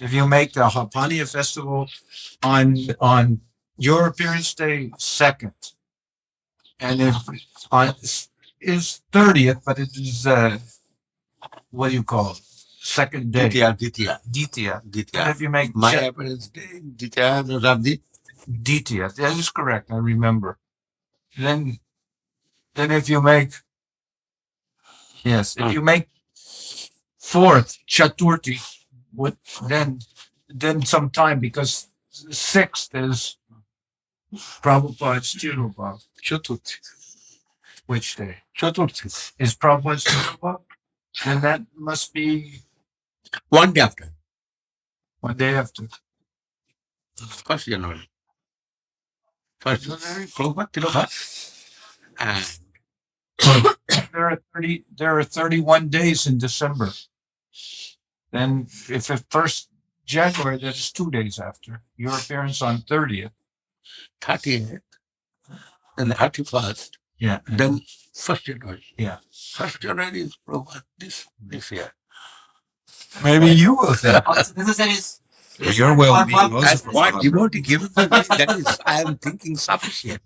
If you make the Hapania festival on your appearance day 2nd, and if on is 30th, but it is what do you call it? Second day. Ditya. And if you make My appearance day, Ditya, Radhi. Ditya, that is correct. I remember. Then if you make if you make 4th Chaturthi, then some time, because 6th is Prabhupada's Tirubhav. Chaturthi. Which day? Chaturthi. Is Prabhupada's Tirubhav? Then that must be One day after. one day after. 1st January. 1st January, Prabhupada Tirubhav. And There are 31 days in December. Then if it's 1st January, that's 2 days after your appearance on 30th. 30th. And 31st. Yeah. Then 1st January. Yeah. 1st January is Prabhupada this year. Maybe you will say. Your well-being. That's what devotee given to me. That is, I am thinking sufficient.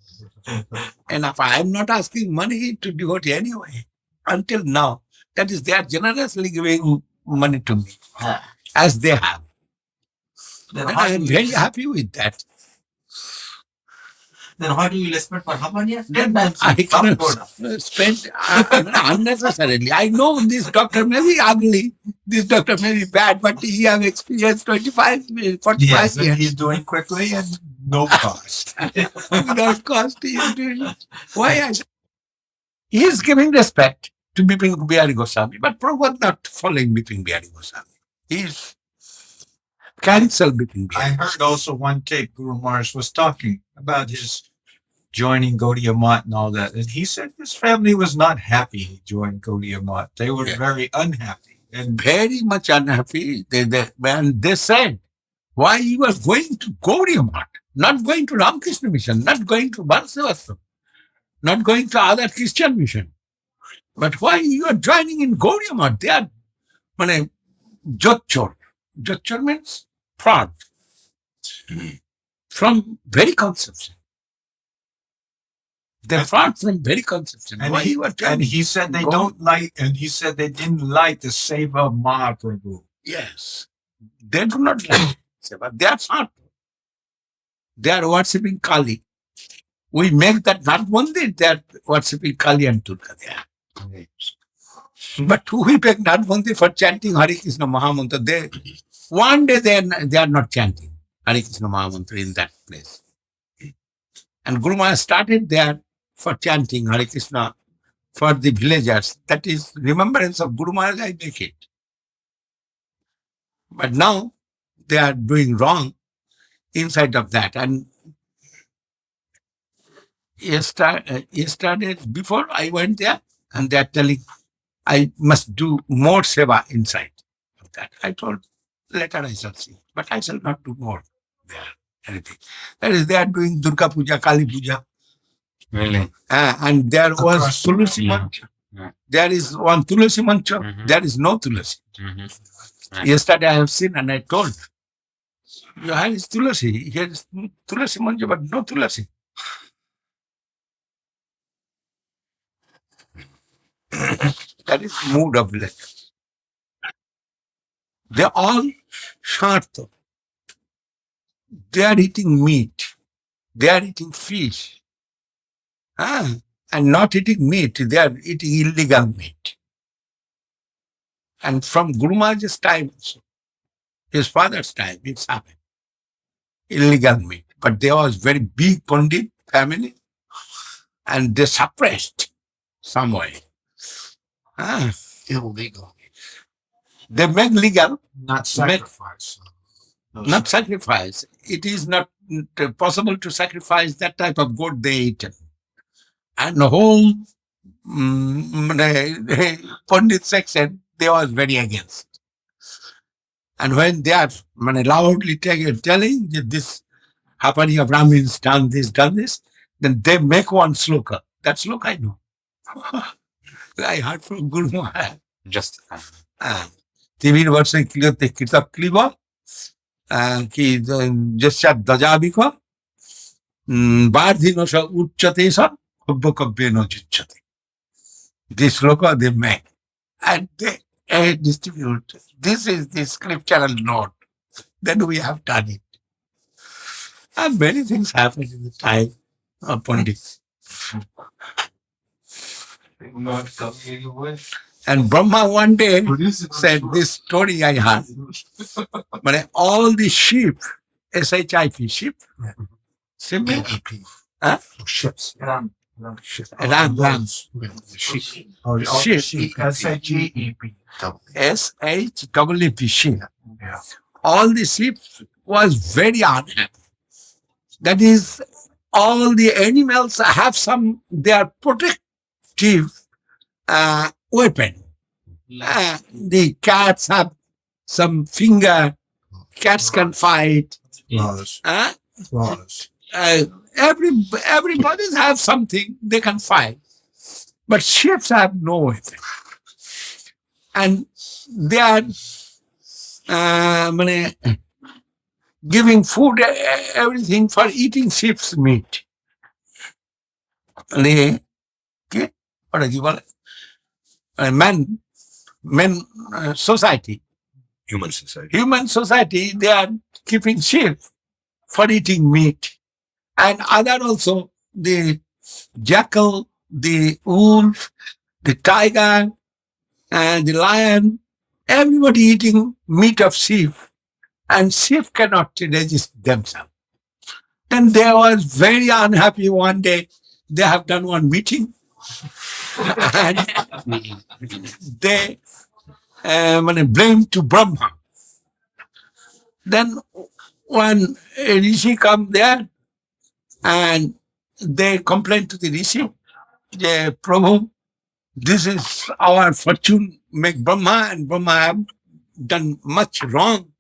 And if I am not asking money to devotee anyway, until now, that is, they are generously giving money to me, as they have. And I am very happy with that. Then why do you spend for Hapania? 10 times. I cannot spend unnecessarily. I know this doctor may be ugly, this doctor may be bad, but he has experienced 45 Yes, and years. he's doing quickly and no cost. Without cost, he is doing it. Why? He is giving respect to Bipin Bihari Goswami, but Prabhupada not following Bipin Bihari Goswami. He is cancel Bipin I Bihari. heard also one tape Guru Maharaj was talking about his joining Gaudiya Math and all that. And he said his family was not happy he joined Gaudiya Math. They were very unhappy. And Very much unhappy. They said, why you was going to Gaudiya Math, not going to Ramakrishna Mission, not going to Bharsavasram, not going to other Christian mission. But why you are joining in Gaudiya Math? They are Jotchor. Jotchor means fraud. From very conception. They're fraud from very conception. and Why he, you are and joining? he said they don't like, and he said they didn't like the Seva Mahaprabhu. Yes. They do not like Seva. They are not. They are worshipping Kali. We make that not one day they are worshipping Kali and Durga there. But we make not one day for chanting Hare Krishna Mahamantra. One day they are not chanting Hare Krishna Mahamantra in that place. And Guru Maharaj started there for chanting Hare Krishna for the villagers. That is remembrance of Guru Maharaj, I make it. But now they are doing wrong inside of that. And yesterday, before I went there, and they are telling I must do more seva inside of that. I told, later I shall see. But I shall not do more there, anything. That is, they are doing Durga Puja, Kali Puja. Really? And there was Across- Tulasi yeah. Mancha. Yeah. There is one Tulasi Mancha. Mhm. There is no Tulasi. Mm-hmm. Yesterday I have seen and I told, here is Tulasi. Here is Tulasi Mancha, but no Tulasi. That is mood of letter. They all sharto. They are eating meat. They are eating fish. And not eating meat, they are eating illegal meat. And from Guru Maharaj's time also, his father's time, it's happened. Illegal meat. But there was very big Pandit family and they suppressed some way. Illegal. They make legal, Not sacrifice. not sacrifice. It is not possible to sacrifice that type of goat they eat. And the whole Pandit section, they was very against. And when they are loudly telling that this Hapani of Brahmins done this, then they make one sloka. That sloka I know. I heard from Guru Maharaj. Just Tivir Varsha Kirtak Kliva, कि यस्या दजाभिख बार्धिन स उच्चते स कव्येन जुच्यते. This sloka they make and they distribute. This is the scriptural note. Then we have done it. And many things happened in the time of Pandit. And Brahma one day said, this story I heard. But all the sheep, SHIP, sheep, huh? Ships. Rams. Sheep. Sheep. S-H-E-E-P. SHEEP, sheep. Yeah. All the sheep was very unhappy. That is, all the animals have their protective weapon. The cats have some finger. Cats can fight. Claws. Claws. Everybody have something they can fight, but sheep have no weapon, and they are giving food, everything for eating sheep's meat. Society. Human society, they are keeping sheep for eating meat. And other also, the jackal, the wolf, the tiger, and the lion, everybody eating meat of sheep. And sheep cannot resist themselves. Then they was very unhappy one day. They have done one meeting. And they blame to Brahma. Then one rishi come there and they complain to the rishi, Prabhu, this is our fortune, make Brahma, and Brahma have done much wrong.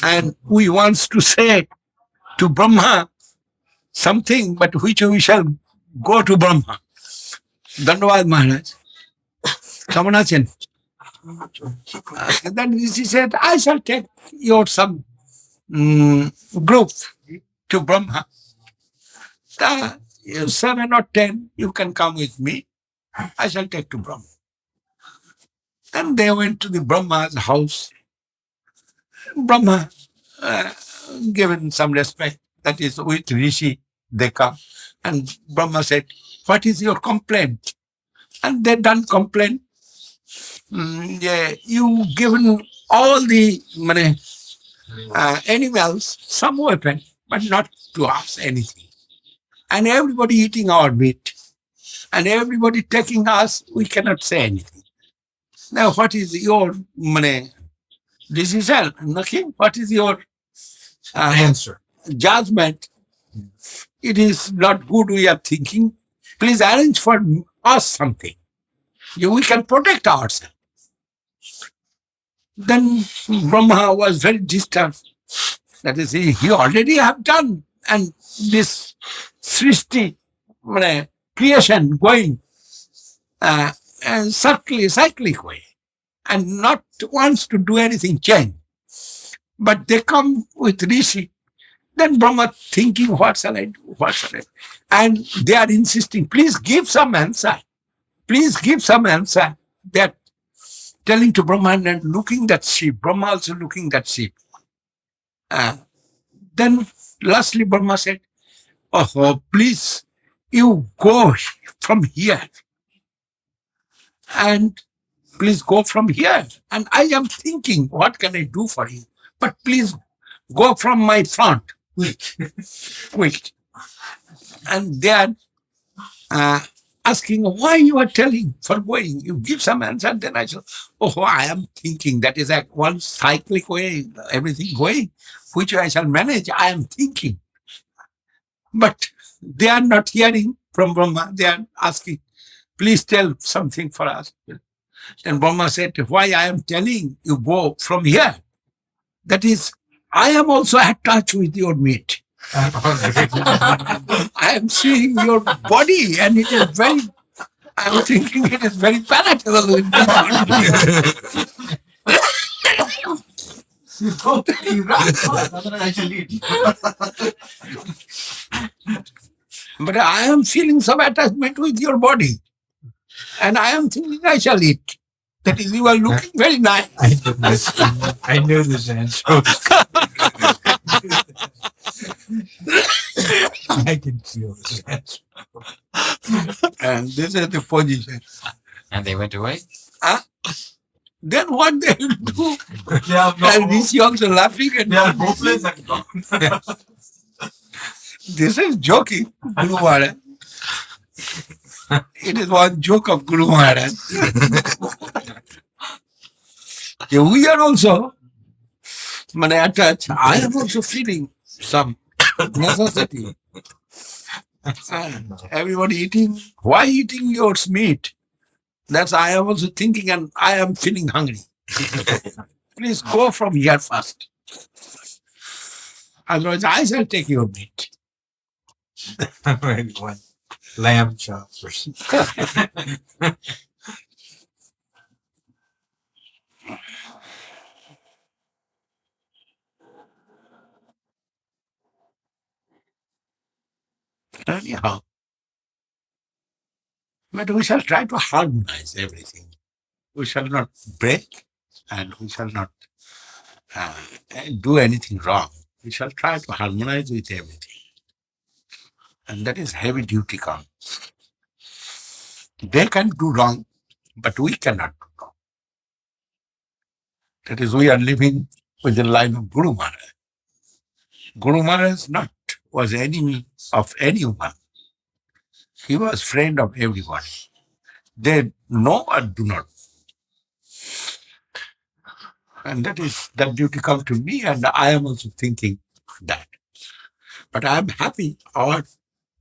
And we want to say to Brahma something, but which we shall go to Brahma. Dandavad Maharaj. Kamanachen. Then rishi said, I shall take your some group to Brahma. 7 or 10, you can come with me. I shall take to Brahma. Then they went to the Brahma's house. Brahma given some respect, that is with Rishi, they come. And Brahma said, what is your complaint? And they done complaint. You given all the animals some weapon, but not to us anything. And everybody eating our meat. And everybody taking us, we cannot say anything. Now what is your decision? Nothing. What is your Answer. judgment? It is not good we are thinking. Please arrange for us something. We can protect ourselves. Then Brahma was very disturbed. That is, he already have done. And this Srishti, creation going cyclic way. And not wants to do anything change. But they come with Rishi. Then Brahma thinking, what shall I do? What shall I do? And they are insisting, please give some answer. Please give some answer. They are telling to Brahma and looking that sheep. Brahma also looking that sheep. Then lastly Brahma said, oh, please, you go from here. And please go from here. And I am thinking, what can I do for you? But please go from my front. Quick. And they are asking, why you are telling for going? You give some answer, then I say, oh, I am thinking. That is like one cyclic way, everything going, which I shall manage. I am thinking. But they are not hearing from Brahma. They are asking, please tell something for us. Then Brahma said, why I am telling you go from here? That is, I am also attached with your meat. I am seeing your body and it is very, I am thinking it is very palatable. Totally right. Otherwise I shall eat. But I am feeling some attachment with your body. And I am thinking I shall eat. That is, you are looking very nice. I knew this answer. I can feel this answer. And this is the position. And they went away? Then what they will do? Yeah, And this youngs are laughing and they are hopeless and gone. this is joking, Guru Maharaj. It is one joke of Guru Maharaj. We are also attached. I am also feeling some necessity. Everybody eating. Why eating your meat? That's I am also thinking, and I am feeling hungry. Please go from here first. Otherwise, I shall take your meat. One lamb chop or something. Anyhow, but we shall try to harmonize everything. We shall not break, and we shall not do anything wrong. We shall try to harmonize with everything. And that is heavy duty come. They can do wrong, but we cannot do wrong. That is, we are living with the line of Guru Maharaj. Guru Maharaj was enemy of anyone. He was friend of everyone. They know or do not. And that duty comes to me, and I am also thinking that. But I am happy our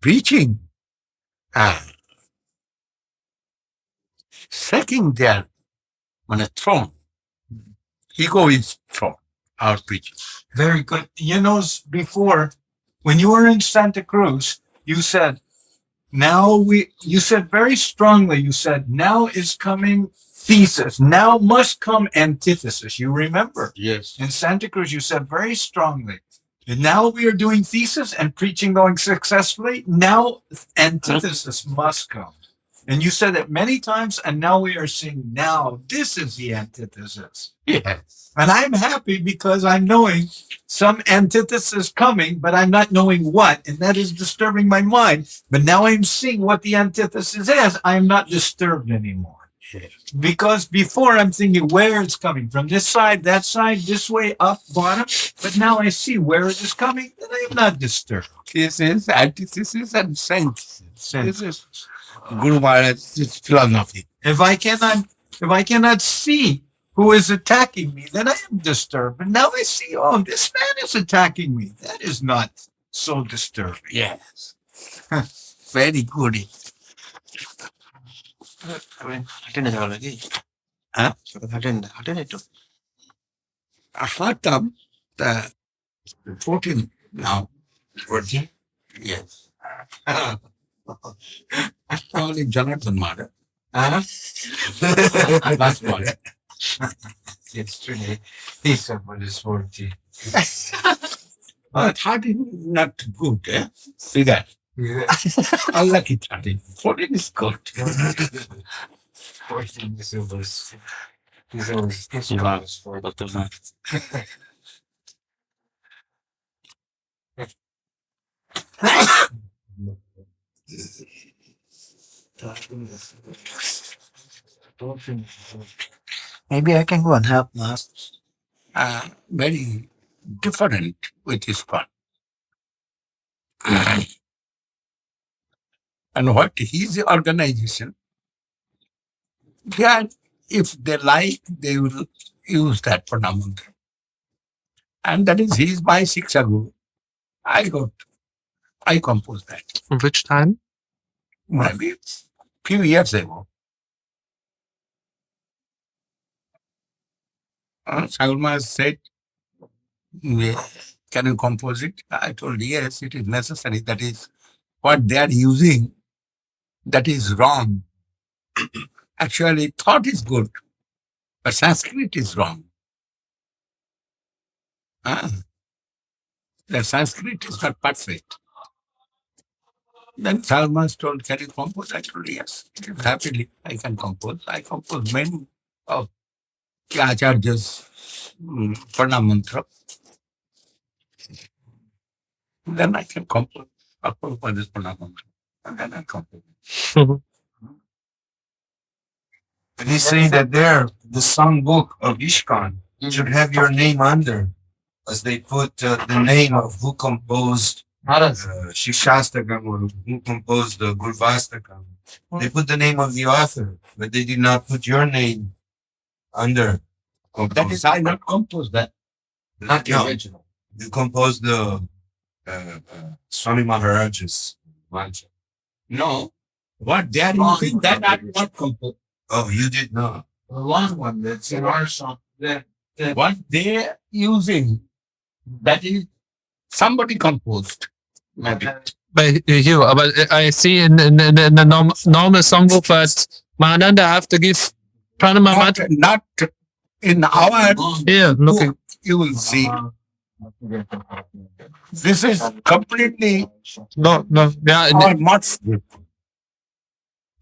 preaching, seeking their throne. Ego is throne, our preaching. Very good. You know, before, when you were in Santa Cruz, you said, you said very strongly, you said, now is coming thesis. Now must come antithesis. You remember? Yes. In Santa Cruz, you said very strongly, and now we are doing thesis and preaching going successfully. Now antithesis must come. And you said it many times, and now we are seeing now this is the antithesis. Yes. And I'm happy because I'm knowing some antithesis coming, but I'm not knowing what, and that is disturbing my mind. But now I'm seeing what the antithesis is. I'm not disturbed anymore. Yes. Because before I'm thinking where it's coming from, this side, that side, this way, up, bottom. But now I see where it is coming, and I am not disturbed. This is antithesis and synthesis. This is Guru Maharaj's philosophy. If I cannot see who is attacking me, then I am disturbed. But now I see, oh, this man is attacking me. That is not so disturbing. Yes. Very good. Attended already. Huh? Attended to. Ahatam, the 14 now. 14? Yes. Only Jonathan Maharaj. Last one. Yesterday, he said, what is 14? 13 not good, eh? See that? Yeah. Unlucky 13. 14 is good. 14 is always, he's always, Maybe I can go and help now. Very different with his part. And what his organization, if they like, they will use that Pranamandra. And that is his by Shiksha Guru. I composed that. Which time? Maybe few years ago. Sagulma said, can you compose it? I told, yes, it is necessary. That is what they are using. That is wrong. Actually, thought is good, but Sanskrit is wrong. The Sanskrit is not perfect. Then Salman told, can you compose? I told, yes, happily I can compose. I compose many of the Acharya's Pranam mantra. Then I can compose Prabhupada's Pranam mantra. And then I compose. And he's saying that there, the songbook of Ishkan should have your name under, as they put the name of who composed Shikshastakam or who composed the Gurvastakam. They put the name of the author, but they did not put your name under. That is, I not composed that. Not the original. You composed the Swami Maharaj's mantra. No. What they are using, that I did not compose. Oh, you did not. The long one that's in our song. What they are using, that is somebody composed. Maybe. But I see in the normal songbook that Mahananda have to give pranama mantra. Not in our Here, looking. you will see. This is completely No, yeah, our much.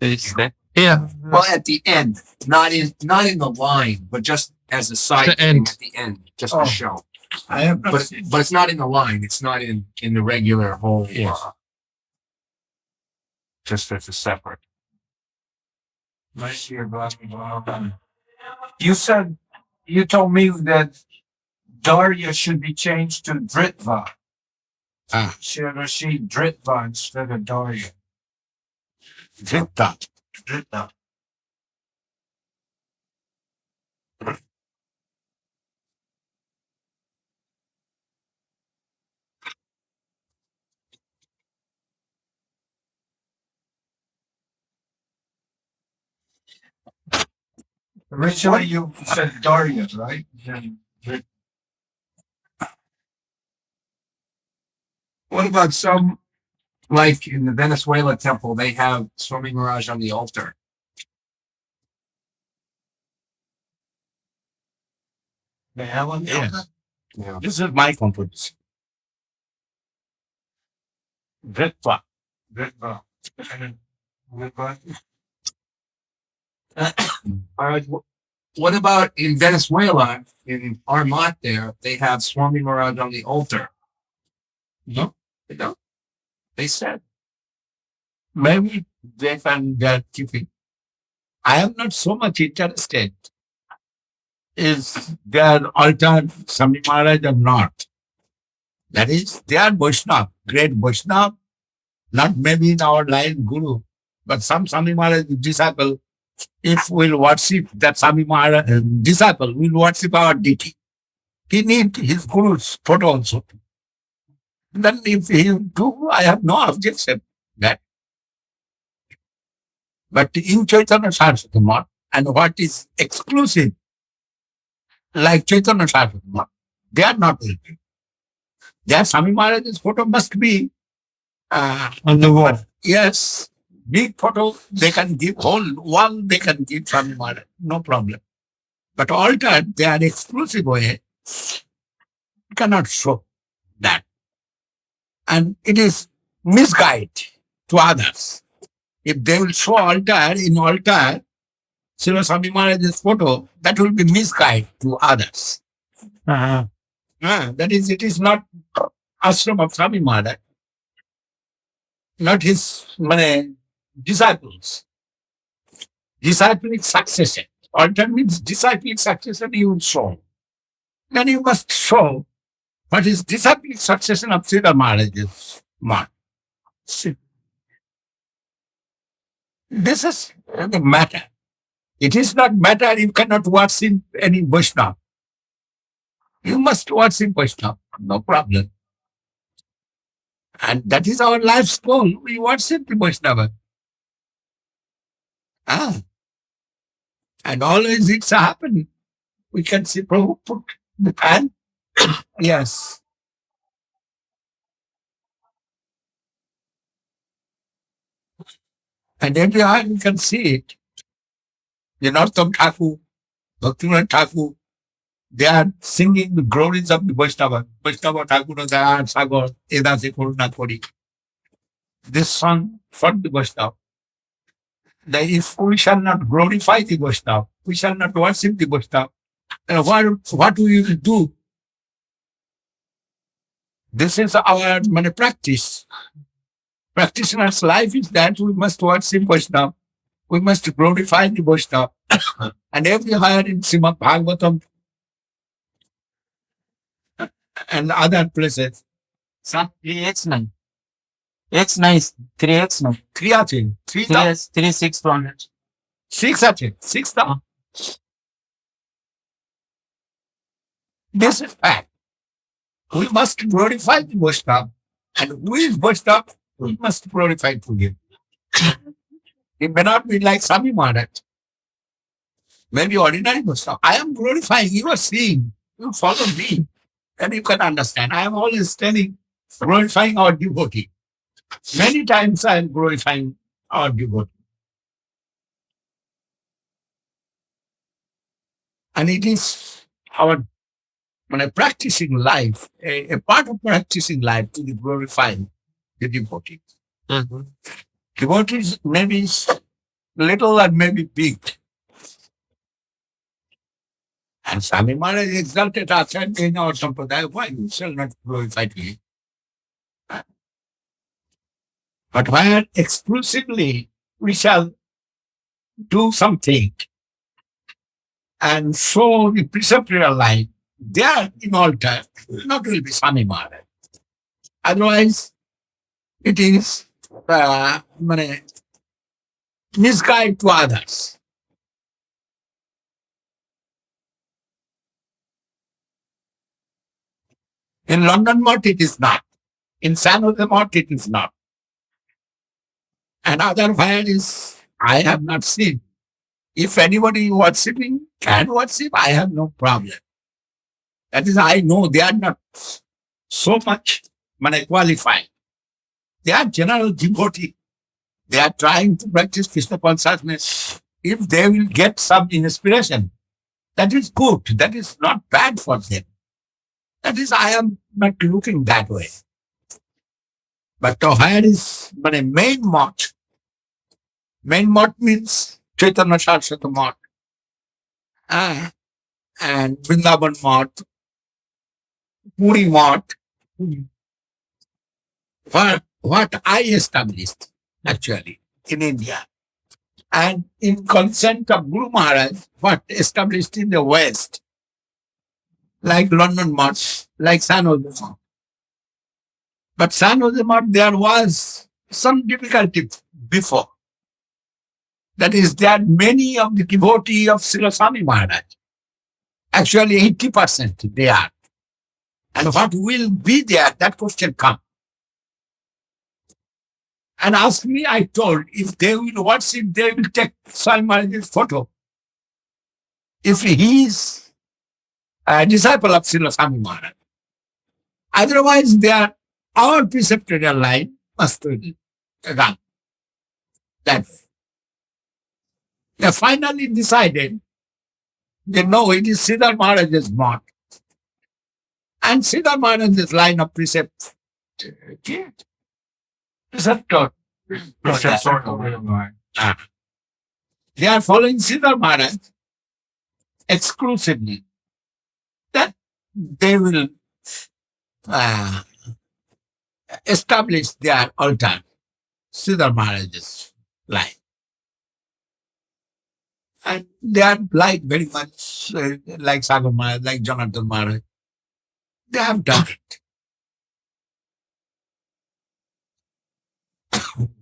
here. Well, at the end, not in the line, but just as a side The thing end. at the end, just to show. I have not But seen. but it's not in the line. It's not in the regular whole. Yes. Just as a separate. You said, you told me that Darya should be changed to Dritva. Should she Dritva instead of Darya? Dritta. Dritva. Originally you said Darya, right? Then Drit- What about some, like in the Venezuela temple, they have Swami Maharaj on the altar. They have one? Yes. Yeah. This is my composition. Dritva. Dritva. Maharaj, what about in Venezuela, in Armat there, they have Swami Maharaj on the altar? No, they don't. They said. Maybe they can get keeping. I am not so much interested. Is their altar Swami Maharaj or not? That is, they are Vaishnava, great Vaishnava, not maybe in our line Guru, but some Swami Maharaj disciple. If we'll worship that Swami Maharaj disciple, we'll worship our deity. He needs his Guru's photo also. Then if he do, I have no objection that. But in Chaitanya Saraswati Math, and what is exclusive, like Chaitanya Saraswati Math, they are not welcome. Their Swami Maharaj's photo must be On the wall. yes, big photo they can give, whole wall they can give Swami Maharaj, no problem. But altar, they are exclusive way, cannot show that. And it is misguide to others. If they will show altar, in altar, Srila Swami Maharaj's photo, that will be misguide to others. That is, it is not ashram of Swami Maharaj, not his disciples. Disciplic succession. Altar means disciplic succession you will show. Then you must show what is disciplic succession of Srila Maharaj's mark. This is the matter. It is not matter you cannot worship any Vaishnava. You must worship Vaishnava, no problem. And that is our life's goal. We worship the Vaishnava. And always it's happening. We can see Prabhu put the hand. Yes. And everywhere you can see it. The Narottam Thakur, Bhaktivinoda Thakur, They are singing the glories of the Vaishnava. Vaishnava Thakur Dayar Sagar Edase Koruna Kori. This song for the Vaishnava. That if we shall not glorify the Vaishnava, we shall not worship the Vaishnava, then what we will do? This is our practice. Practitioner's life is that we must worship Vaishnava. We must glorify the Vaishnava. And everywhere in Srimad Bhagavatam and other places, Son, 3x9. X9 is 3x9. three are changed. 3 6 200. 6 are changed. 6 are. This is fact. We must glorify the Vaishnava. And who is Vaishnava? We must glorify to him. It may not be like Swami Maharaj. Maybe ordinary Vaishnava. I am glorifying. You are seeing. You follow me. Then you can understand. I am always telling, glorifying our devotee. Many times I am glorifying our devotee. And it is our practicing life, a part of practicing life to be glorifying the devotee. Mhm. Devotees maybe little and maybe big. And Swami Maharaj exalted Acharya in our Sampradaya. Why we shall not glorify to him? But where exclusively we shall do something and show the preceptorial line, there in altar, not will be Swami Maharaj. Otherwise, it is misguide to others. In London Mott, it is not. In San Jose Mott, it is not. And otherwise, is I have not seen. If anybody worshipping can worship, I have no problem. That is, I know they are not so much qualified. They are general devotee. They are trying to practice Krishna consciousness. If they will get some inspiration, that is good. That is not bad for them. That is, I am not looking that way. But where is main mott? Main mott means Chaitanya Saraswati mott. And Vrindavan mott, Puri mott. What I established actually in India. And in consent of Guru Maharaj, what established in the West, like London Mott, like San Jose Mott. But San Jose Mott, there was some difficulty before. That is, there are many of the devotees of Srila Swami Maharaj. Actually, 80% they are. And what will be there, that question comes. And ask me, I told, if they will worship, they will take Swami Maharaj's photo. If he is a disciple of Srila Swami Maharaj. Otherwise, our preceptorial line must run that way. They finally decided, they know it is Siddhar Maharaj's mott. And Siddhar Maharaj's line of precept. Preceptor. They are following Siddhar Maharaj exclusively. That they will establish their altar, Siddhar Maharaj's line. And they are like very much like Sagar Maharaj, like Jonathan Maharaj. They have done it.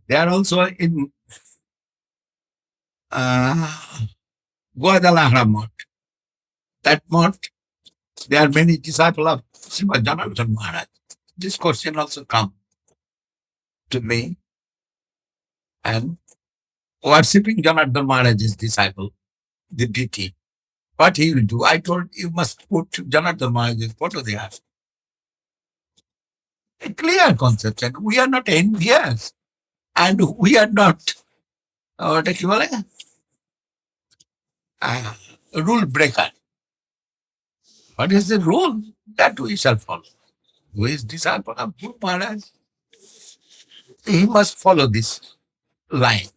They are also in Guadalajara mott. That mott, there are many disciples of Srimad Jonathan Maharaj. This question also comes to me. And worshipping Jonathan Maharaj's disciple, the deity, what he will do? I told you must put Jonathan Maharaj's photo there. A clear conception. We are not envious. And we are not rule breaker. What is the rule that we shall follow? Who is disciple of Guru Maharaj? He must follow this line.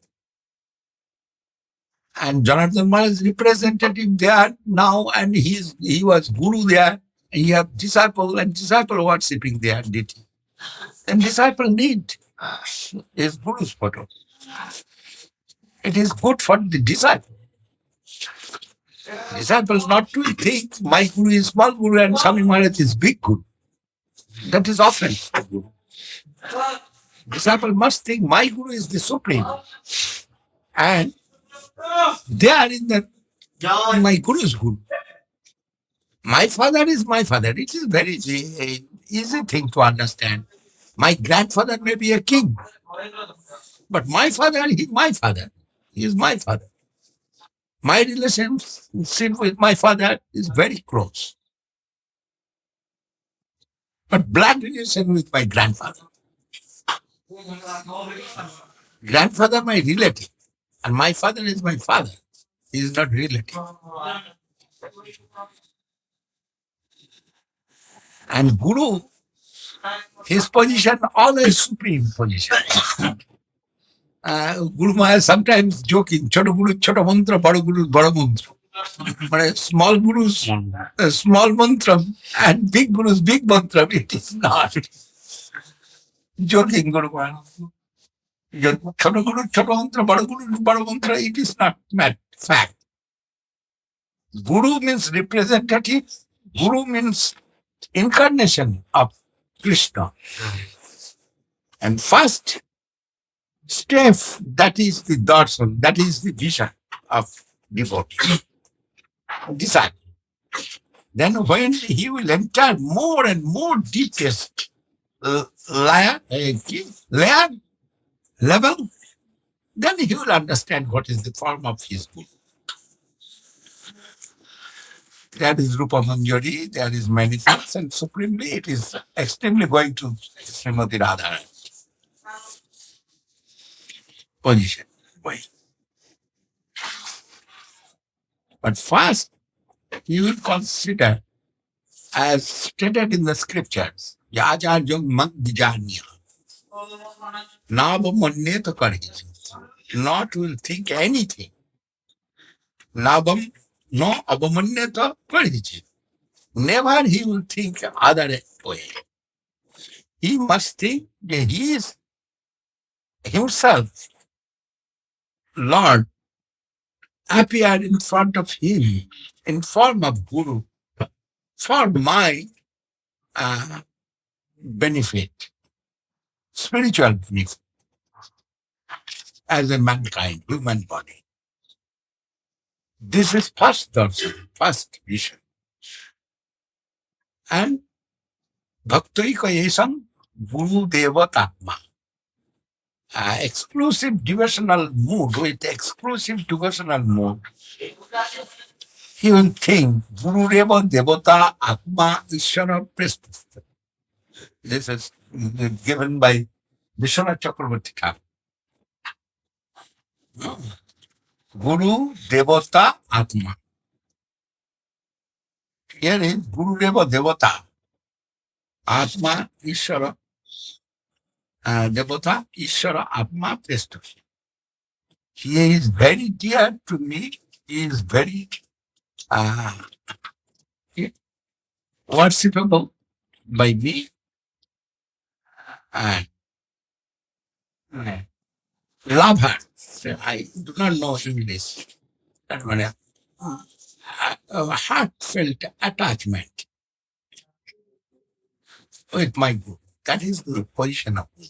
And Jonathan Maharaj representative there now, and he was Guru there, and you have disciple and disciple worshipping there, did he? And disciple need his Guru's photo. It is good for the disciple. Disciples not to think my Guru is small Guru and Swami Maharaj is big Guru. That is offense to Guru. Disciple must think my Guru is the supreme. And they are in the my Guru's Guru. My father is my father. It is very easy thing to understand. My grandfather may be a king. But my father, he is my father. He is my father. My relationship with my father is very close. But blood relation with my grandfather. Grandfather, my relative. And my father is my father. He is not relative. And Guru, his position always supreme position. Guru Maharaj sometimes joking, Choto Guru, Choto Mantra, Bada Guru, Bada Mantra. But small Gurus, small mantra, and big Gurus, big mantra. It is not. Joking Guru Maharaj. Choto Guru, Choto Mantra, Bada Guru, Bada Mantra, it is not fact. Guru means representative. Guru means incarnation of Krishna. And first step, that is the darshan, that is the vision of devotee, disciple. Then when he will enter more and more deepest level, then he will understand what is the form of his Guru. There is Rupa Manjari, there is many things, and supremely it is extremely going to Srimati Radha position. But first, you will consider, as stated in the scriptures, Yajajam Magdijanya, Nabamanyeta Kariji, not will think anything. Nabam no abamanyeta Kariji. Never he will think other way. He must think that he is himself, Lord, appeared in front of him in form of Guru for my benefit, spiritual benefit, as a mankind, human body. This is first darshan, first vision. And Bhakti-kayesam Guru Devatatma. Exclusive devotional mood, with exclusive devotional mood, he will think Guru Deva Devata Atma Ishvara Prestha. This is given by Vishwanath Chakravarti Thakur. Guru Devata Atma. Here is Guru Deva Devata Atma Ishvara Devata Ishvara Atma Prestha. He is very dear to me. He is very worshipable by me. And love her. I do not know English. That one, a heartfelt attachment with my Guru. That is the position of Guru.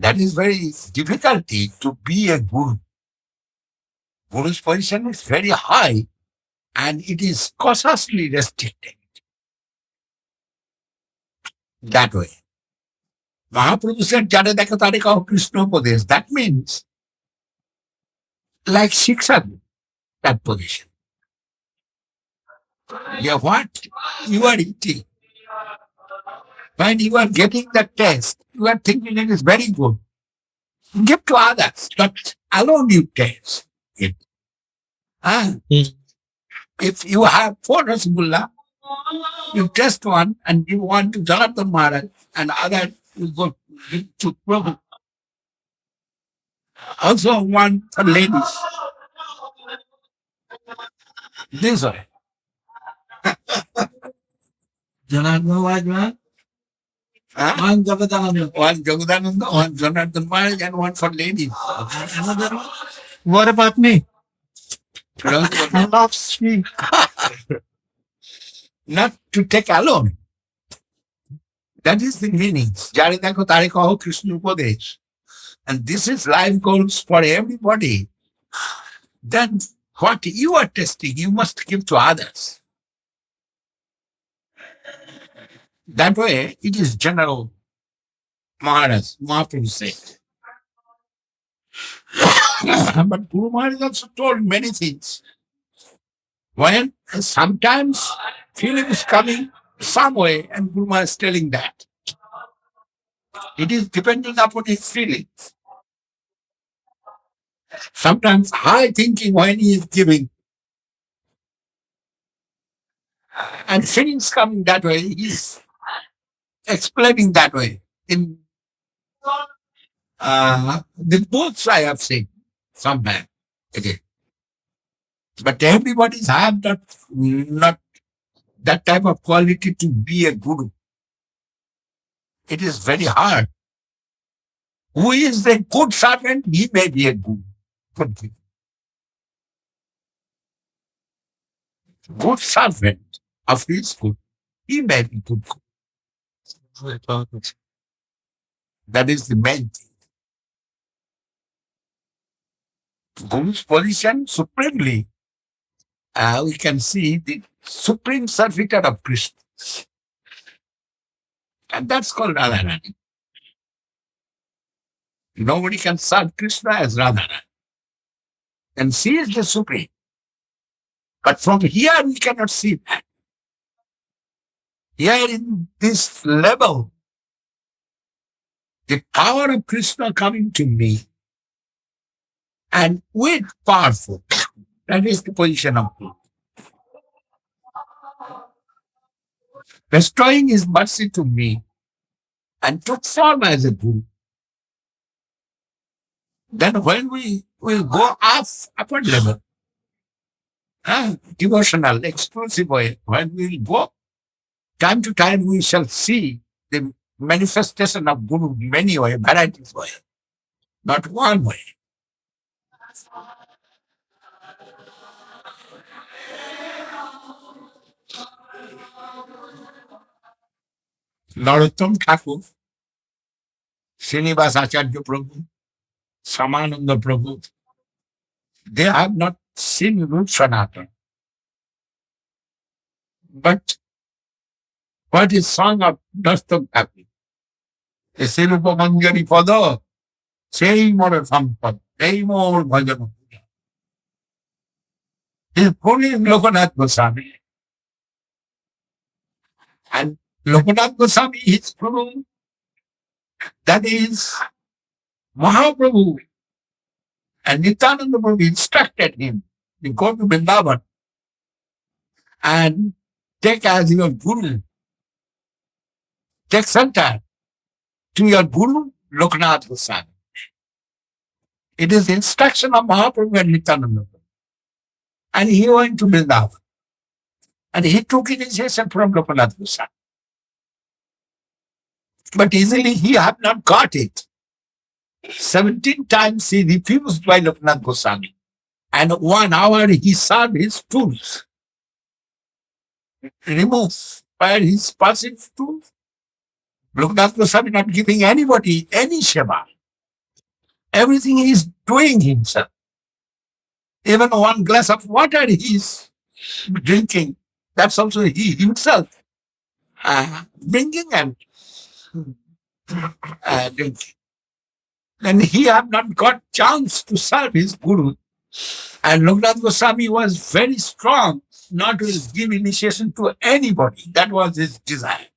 That is very difficulty to be a Guru. Guru's position is very high and it is cautiously restricted. That way. Mahaprabhu said, Jada Dekha Tare Kaho Krishna Upadesh. That means, like Shiksha, that position. Yeah, what you are eating. When you are getting that taste, you are thinking it is very good. Give to others, but alone you taste it. If you have 4 Rasgulla, you test one and give one to Janardhan Maharaj and other you go give to Prabhu. Also one for ladies. This way. Janardhan, Huh? one Jagadananda. One Jagadananda, one Janardhan Maharaj and one for ladies. Another one. What about me? I love Sri. Not to take alone. That is the meaning. Jare dekho tare kaho Krishna Upadesh. And this is life goals for everybody. Then what you are testing, you must give to others. That way, it is general. Maharaj, Mahaprabhu said. But Guru Maharaj also told many things. When sometimes feeling is coming some way, and Guru Maharaj is telling that. It is depending upon his feelings. Sometimes high thinking when he is giving, and feelings coming that way, he's explaining that way. In the books I have seen somewhere. Okay. But everybody's have not that type of quality to be a guru. It is very hard. Who is a good servant, he may be a guru. Good servant of his good, he may be good. That is the main thing. Guru's position supremely, we can see the supreme servitor of Krishna. And that's called Radharani. Nobody can serve Krishna as Radharani. And she is the supreme. But from here we cannot see that. Here in this level, the power of Krishna coming to me and with powerful, that is the position of Guru. Bestowing his mercy to me and took form as a Guru. Then when we will go upward level, devotional, exclusive way, when we will go, time to time we shall see the manifestation of Guru many ways, varieties way, not one way. Narottam Thakur, Srinivas Acharya Prabhu, Samananda Prabhu, they have not seen Rup Sanatana. But what is song of Narottam Thakur? Ese Rupa Manjari Pada, সেই মোর সম্পদ, এই মোর ভজন। His full is Lokanath Goswami. And Lokanath Goswami is Guru. That is Mahaprabhu. And Nityananda Prabhu instructed him to go to Vrindavan and take as your Guru. Take center to your Guru, Lokanath Goswami. It is the instruction of Mahaprabhu and Nityananda Prabhu. And he went to Vrindavan. And he took initiation from Lokanath Goswami. But easily he had not got it. 17 times he refused by Lokanath Goswami. And 1 hour he served his tools. Remove where his passing tools. Lokanath Goswami not giving anybody any Sheva. Everything he is doing himself. Even 1 glass of water he is drinking. That's also he himself bringing and drinking. And he had not got chance to serve his Guru. And Lokanath Goswami was very strong not to give initiation to anybody. That was his desire.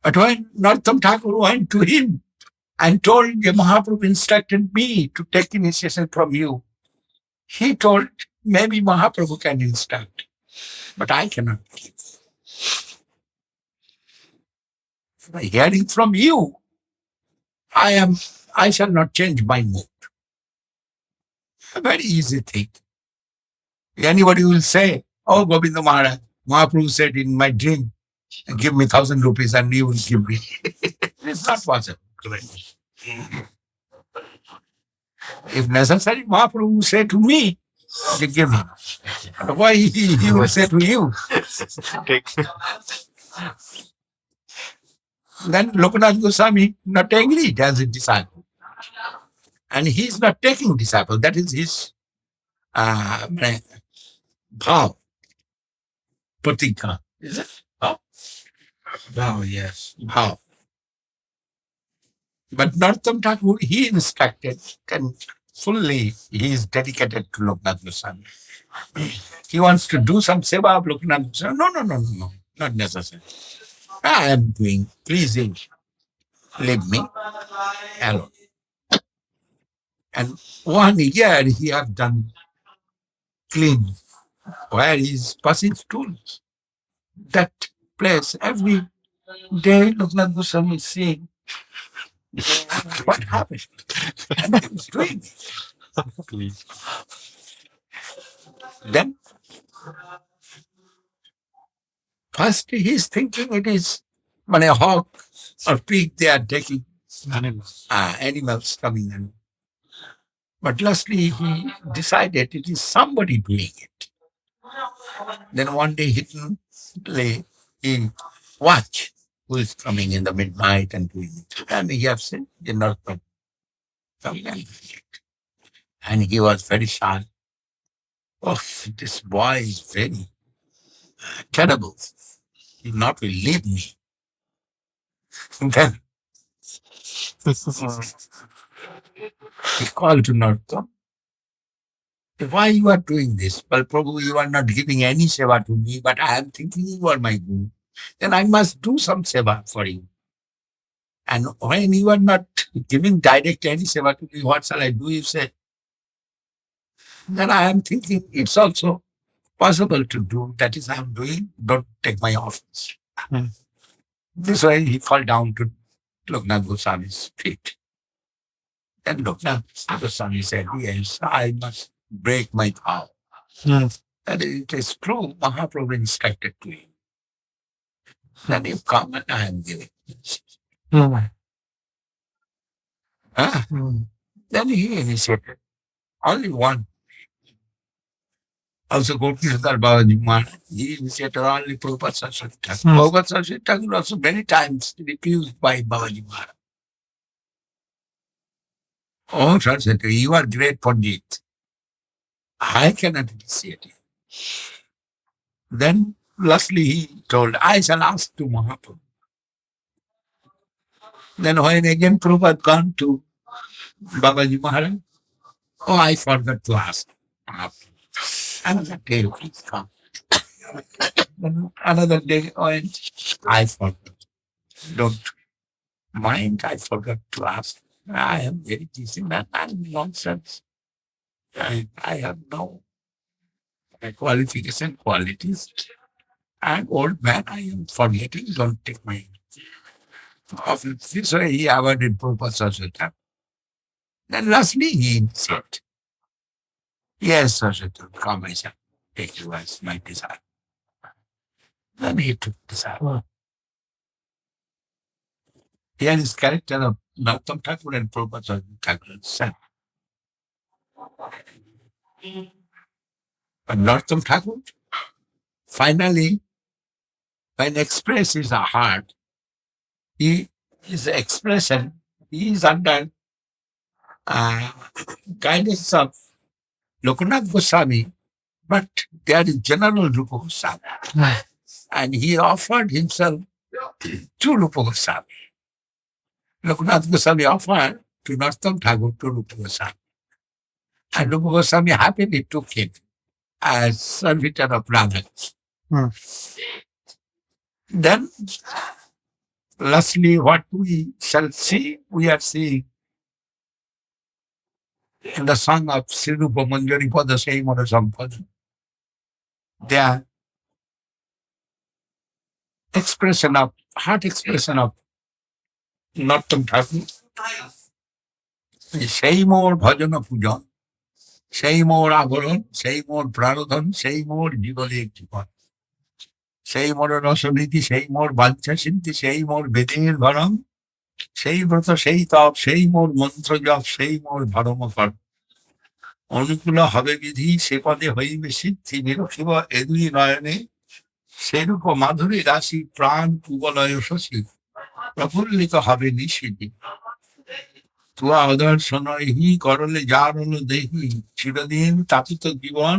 But when Narottam Thakur went to him and told him, Mahaprabhu instructed me to take initiation from you, he told, maybe Mahaprabhu can instruct, but I cannot give. By hearing from you, I shall not change my mood. A very easy thing. Anybody will say, oh, Govinda Maharaj, Mahaprabhu said in my dream, give me 1,000 rupees and you will give me. It's not possible. If necessary, Mahaprabhu will say to me, you give him. Why he will say to you? Then Lokanath Goswami not angry as a disciple. And he is not taking disciple. That is his bhav, pratika. Is it? Bhav? Oh, yes. Bhav. But Narottam Thakur, he instructed, and fully he is dedicated to Lokanath Goswami. He wants to do some seva of Lokanath Goswami. No, not necessary. I am doing, please leave me alone. And 1 year he have done clean where he is passing stools. That place, every day Lokanath Goswami is seeing what happened. And he is doing it. Then first he is thinking it is when a hawk or pig they are taking animals coming in. But lastly he decided it is somebody doing it. Then one day he watch who is coming in the midnight and doing it. And he have said, you're not coming and doing it. And he was very shy. Oh, this boy is very terrible. He will not will leave me. And then he called to Narottam. Why you are doing this? Well, Prabhu, you are not giving any seva to me, but I am thinking you are my guru. Then I must do some seva for you. And when you are not giving direct any seva to me, what shall I do? You say. Then I am thinking it's also possible to do. That is, I am doing. Don't take my office. This way he fall down to Lokanath Goswami's feet. Then Lokanath Goswami said, yes, I must break my vow. And it is true, Mahaprabhu instructed to him. Then you come and I am giving. Then he initiated. Only one. Also, Gopinath Babaji Maharaj, he initiated only Prabhupada Saraswati Thakur. Prabhupada Saraswati Thakur also many times refused by Babaji Maharaj. Oh, Saraswati, you are great Pandit. I cannot initiate you. Then, lastly, he told, I shall ask to Mahaprabhu. Then when again Prabhupada gone to Babaji Maharaj, oh, I forgot to ask Mahaprabhu. Another day, please come. Then another day went, I forgot. Don't mind, I forgot to ask. I am very busy, man. I'm nonsense. I have no qualification, qualities. I'm old man, I am forgetting, don't take my office. This way he avoided Prabhupada Saraswati. Then lastly he said, yes, Saraswati, come, I shall take you as my desire. Then he took desire. Here is character of Narottam Thakur and Prabhupada Saraswati Thakur. But Narottam Thakur, finally, when express his heart, his expression, he is under guidance of Lokanath Goswami, but there is General Rupa Goswami. And he offered himself to Rupa Goswami. Lokanath Goswami offered to Narottam Thakur to Rupa Goswami. And Rupa Goswami happily took him as servitor of Radha. Then, lastly, what we shall see, we are seeing in the song of Sri Manjari Pada Sai Mara Sampada, their expression of, heart expression of Nartam Thakur, সেই মোর ভজন পূজন, সেই মোর আবরণ, সেই মোর প্রারোধন, সেই মোর জীবনের জীবন, সেই মোর রসনীতি, সেই মোর বাঞ্ছা সিদ্ধি, সেই মোর বেদের ধরম, সেই ব্রত, সেই তপ, সেই মোর মন্ত্র জপ, সেই মোর ধর্ম কর্ম। অনুকূল হবে বিধি, সে পদে হইবে সিদ্ধি, নিরখিব এ দুই নয়নে, সেরূপ মাধুরী রাশি, প্রাণ কুবলয় শশী, প্রফুল্লিত হবে নিশিদি। তুয়া অদর্শন হি করলে যার হলো দেহি, চিরদিন তাপিত জীবন,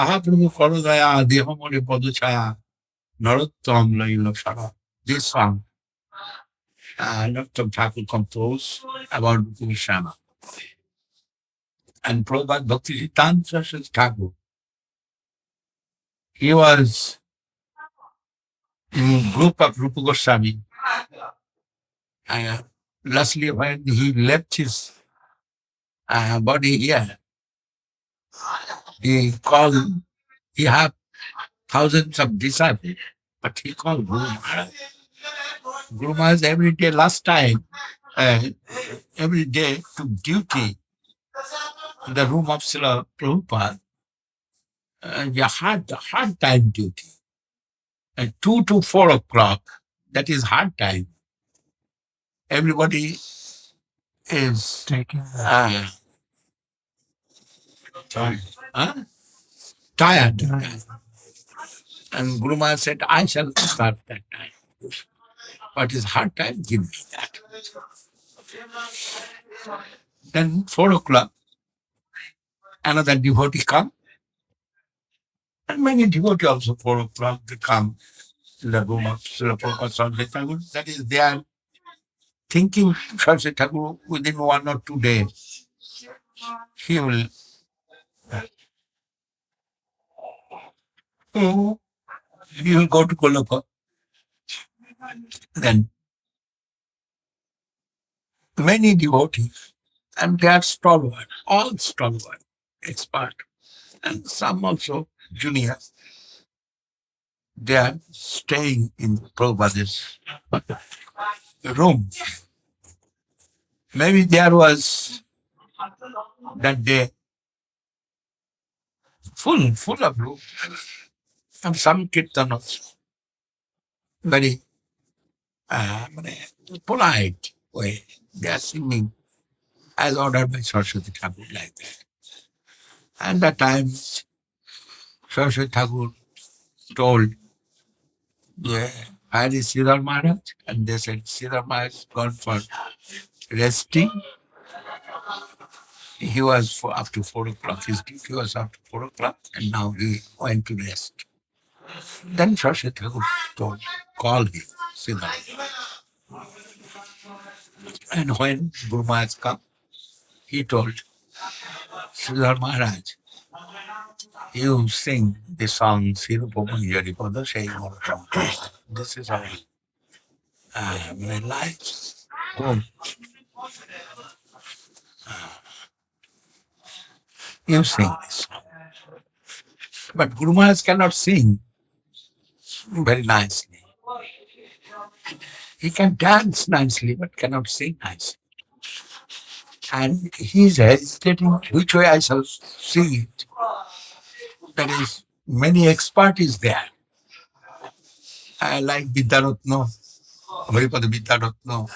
আহা প্রভু কর দয়া, দেহ মরে পদছায়া, নরোত্তম লইল সারা। This song, Narottam Thakur composed about Guru Shama. And Prabhupada Bhakti Siddhanta Thakur, he was in group of Rupa Goswami. Lastly, when he left his body here, he called, he had thousands of disciples, but he called Guru Maharaj. Guru Maharaj every day, last time, every day took duty in the room of Srila Prabhupada. Hard time duty. And 2 to 4 o'clock, that is hard time. Everybody is Taking tired. And Guru Maharaj said, I shall start that time. What is hard time? Give me that. Then 4 o'clock, another devotee come. And many devotees also 4 o'clock they come in the room of Srila Prabhupada Thakur. That is, they are thinking Sri Thakur within 1 or 2 days. He will go to Kolaka. Then many devotees, and they are stalwart, all stalwart, expert, and some also juniors. They are staying in Prabhupada's room. Maybe there was that day full of room, and some kirtan also. Very polite way. They are singing as ordered by Saraswati Thakur, like that. And at times, Saraswati Thakur told, where is Sridhar Maharaj? And they said, Sridhar Maharaj gone for resting. He was up to 4 o'clock. His duty was up to 4 o'clock, and now he went to rest. Then Saraswati Thakur told, call him, Sridhar. And when Guru Maharaj come, he told, Sridhar Maharaj, you sing the song Sirupa Manjari Pada Sai Mara Sampada. This is our my life home. You sing this song. But Guru Maharaj cannot sing very nicely. He can dance nicely, but cannot sing nicely. And he is hesitating which way I shall sing it. That is, many experts there. I like Vidyaratna, Haripada Vidyaratna,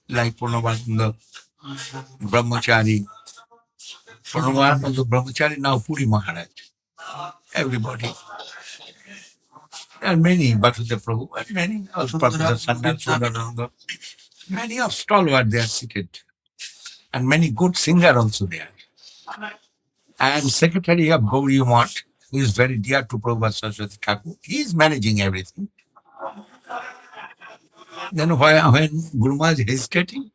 like Purnavananda Brahmachari. Purnavananda Brahmachari, now Puri Maharaj. Everybody. There are many, Bhakti Prabhu, and many also Prabhupada Sundar, Sundaranda. Many of stalwart there seated. And many good singer also there. And secretary of Gauri Math, who is very dear to Prabhupada Saraswati Thakur, he is managing everything. Then when Guru Maharaj is hesitating,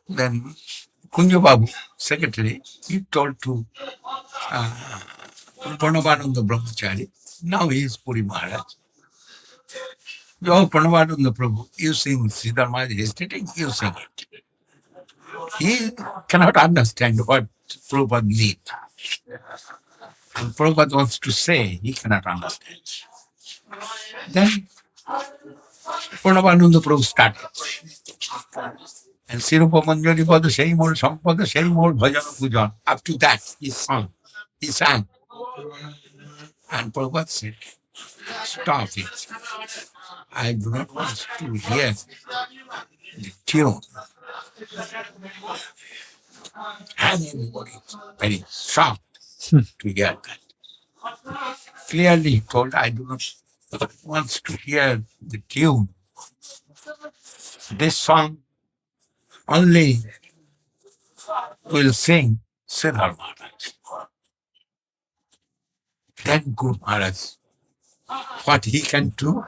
then Kunja Babu, secretary, he told to Pranavananda Brahmachari, now he is Puri Maharaj. Oh, Pranavananda Prabhu, you sing Sridhar Maharaj hesitating, you sing it. He cannot understand what Prabhupada means. And Prabhupada wants to say, he cannot understand. Then Purnabananda Prabhu started. And Sirupa Manjari Pada same old Sampada, same old Bhajana Pujan. Up to that, he sang. He sang. And Prabhupada said, stop it. I do not want to hear the tune. And everybody is very shocked to hear that. Clearly he told, I do not want to hear the tune. This song only will sing Sridhar Maharaj. Then Guru Maharaj, what he can do,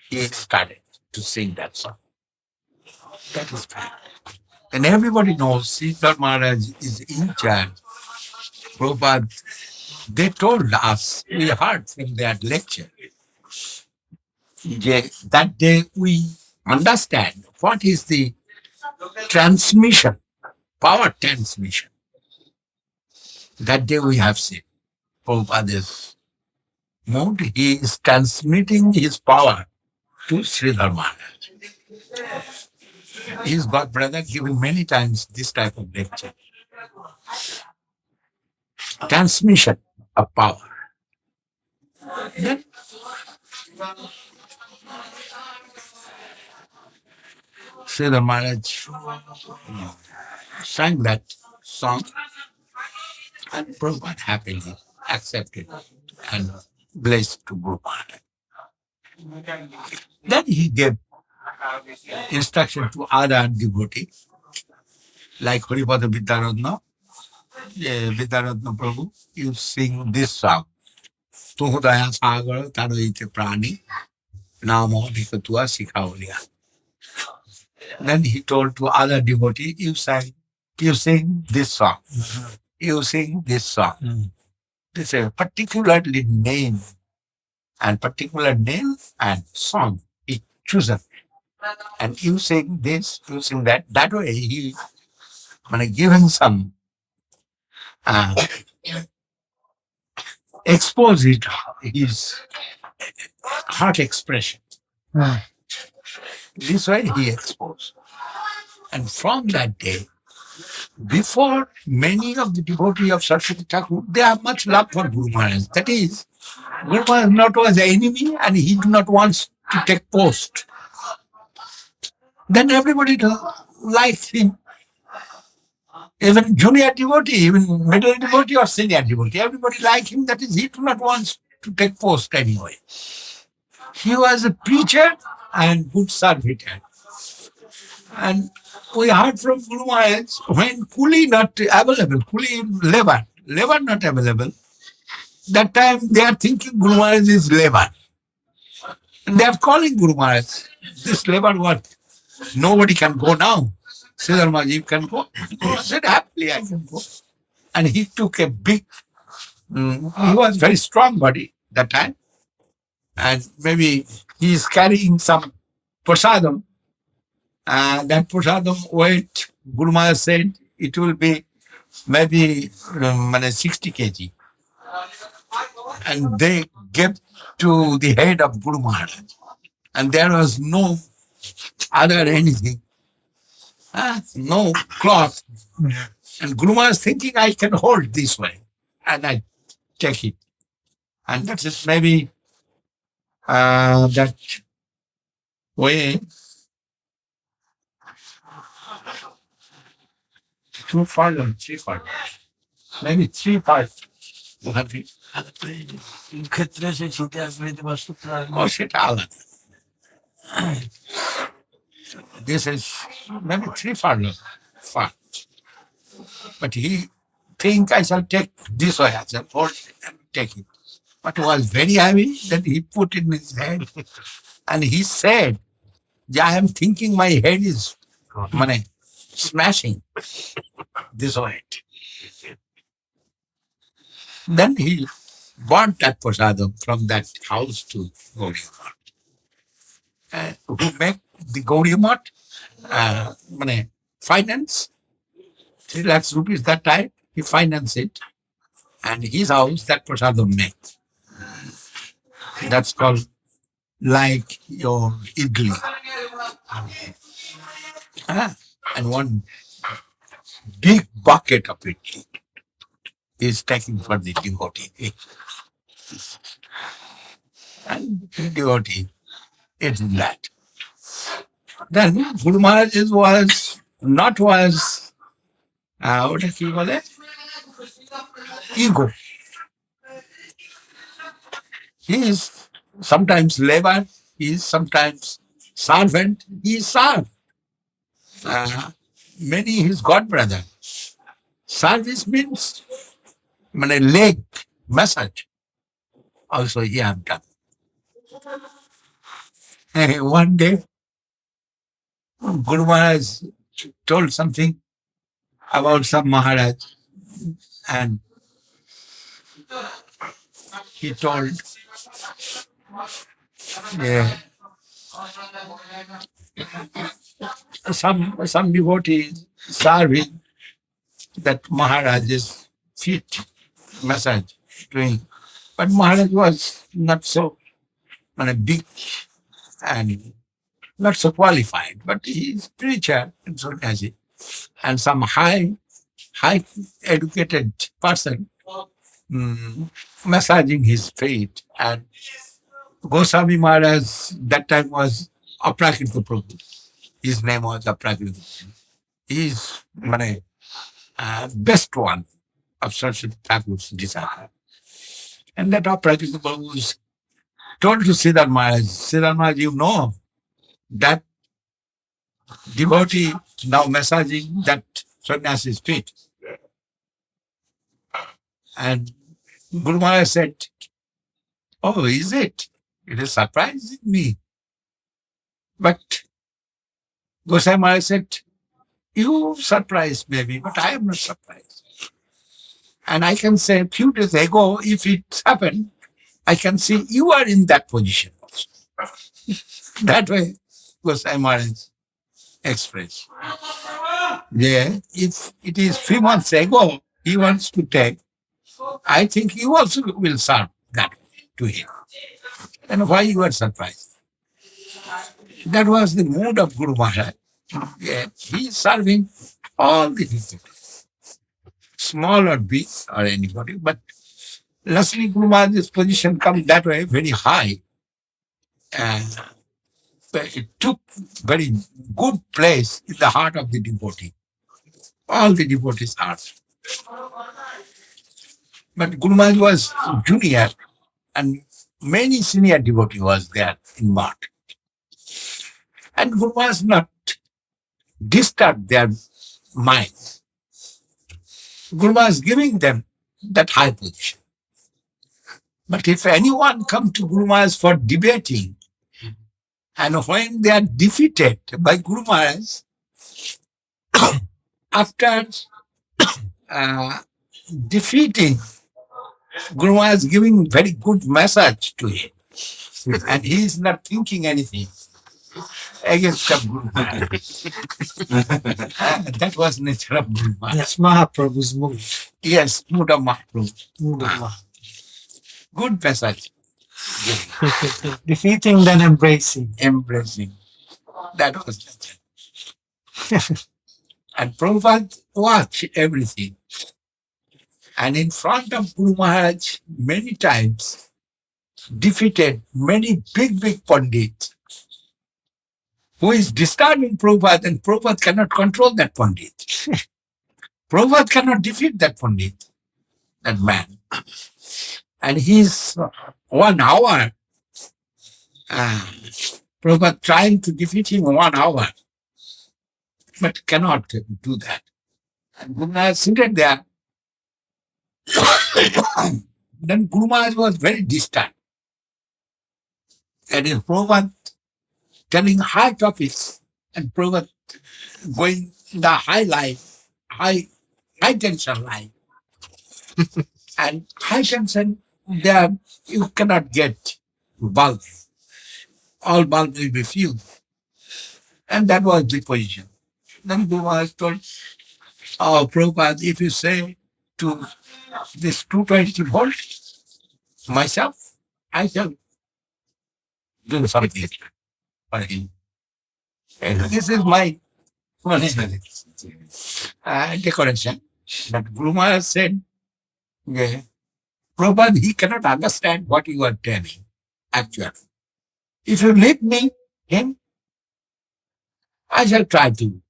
he started to sing that song. That is fact. And everybody knows Sridhar Maharaj is in charge. Prabhupada, they told us, we heard from their lecture, that day we understand what is the transmission, power transmission. That day we have seen Prabhupada's mood. He is transmitting his power to Sridhar Maharaj. His God brother given many times this type of lecture. Transmission of power. Then Sridhar Maharaj sang that song and Prabhupada happily accepted and blessed to Guru Maharaj. Then he gave instruction to other devotees like Haripada Vidyaratna, Vidyaratna Prabhu, you sing this song. Tuhudaya Sagar Taroite Prani Namo Vikatua Sikhauriya. Then he told to other devotees, you sing this song. You sing this song. This is a particularly name and song is chosen. And you sing this, you sing that. That way he given some expose his heart expression. This way he exposed. And from that day, before many of the devotees of Saraswati Thakur, they have much love for Guru Maharaj. That is, Guru Maharaj not was an enemy and he do not want to take post. Then everybody likes him. Even junior devotee, even middle devotee or senior devotee, everybody like him. That is, he do not want to take post anyway. He was a preacher and good servitor. And we heard from Guru Maharaj, when coolie not available, coolie labor not available, that time they are thinking Guru Maharaj is labor. And they are calling Guru Maharaj, this labor work, nobody can go now. Sridhar Maharaj, you can go. Guru Maharaj said, happily I can go. And he took a big, he was very strong body that time. And maybe he is carrying some prasadam. That prasadam weight, Guru Maharaj said, it will be maybe 60 kg. And they gave to the head of Guru Maharaj. And there was no other anything. No cloth. And Guru Maharaj thinking, I can hold this way. And I take it. And that is maybe that way. 2 furlong, 3 furlong. Maybe 3 5. ক্ষেত্রে সে ছুটে আসবে সেটা আলাদা. This is maybe 3 furlong far. But he think I shall take this way, I shall hold it and take it. But it was very heavy that he put in his head. And he said, I am thinking my head is smashing this way. Then he bought that prasadam from that house to Gaudiya Math. Who make the Gaudiya Math finance 3 lakhs rupees that time, he financed it. And his house, that prasadam made. That's called like your idli. And one big bucket of idli is taken for the devotee. And the devotee ate that. Then Guru Maharaj was what do you call it? Ego. He is sometimes labor, he is sometimes servant, he is served. Many his god brother. Service means leg massage. Also he have done. One day, Guru Maharaj told something about some Maharaj, and he told, yeah, some devotees serving that Maharaj's feet massage doing. But Maharaj was not so big and not so qualified, but he is preacher and so does it. And some high educated person massaging his feet. And Goswami Maharaj that time was Aprakita Prabhu. His name was Aprakita Prabhu. He is best one of Sri Thakur's desire. And that Aprakita Prabhu was told to Siddhar Maharaj, you know that devotee now massaging that sannyasi's feet. And Guru Maharaj said, oh, is it? It is surprising me. But Gosai Maharaj said, you surprised maybe, but I am not surprised. And I can say a few days ago, if it happened, I can see you are in that position also. That way, Gosai Maharaj expressed. Yeah, if it is 3 months ago, he wants to take, I think you also will serve that way to him. And why you are surprised? That was the mood of Guru Maharaj. Yeah, he is serving all the people, small or big or anybody. But lastly, Guru Maharaj's position comes that way very high. And it took very good place in the heart of the devotee. All the devotees' hearts. But Guru Maharaj was junior and many senior devotees was there in Math. And Guru Maharaj not disturb their minds. Guru Maharaj is giving them that high position. But if anyone come to Guru Maharaj for debating, and when they are defeated by Guru Maharaj, after defeating, Guru Maharaj is giving very good message to him. And he is not thinking anything against the Guru Maharaj. That was nature of Guru Maharaj. That's Mahaprabhu's mood. Yes, mood of Mahaprabhu. Mood of Mahaprabhu. Good message. Defeating, then embracing. Embracing. That was nature. And Prabhupada watched everything. And in front of Guru Maharaj, many times, defeated many big pandits who is disturbing Prabhupada, and Prabhupada cannot control that pandit. Prabhupada cannot defeat that pandit, that man. And he's 1 hour, Prabhupada trying to defeat him in 1 hour, but cannot do that. And Guru Maharaj seated there. Then Guru Maharaj was very distant. And in Prabhupada telling high topics, and Prabhupada going in the high life, high tension line. And high tension, there you cannot get bulb. All bulb will be fused. And that was the position. Then Guru Maharaj told, Oh, Prabhupada, if you say to this 220 volt, myself, I shall do something for him. And this is my decoration. But Guru Maharaj said, yeah, Prabhupada, he cannot understand what you are telling, actually. If you leave me, him, I shall try to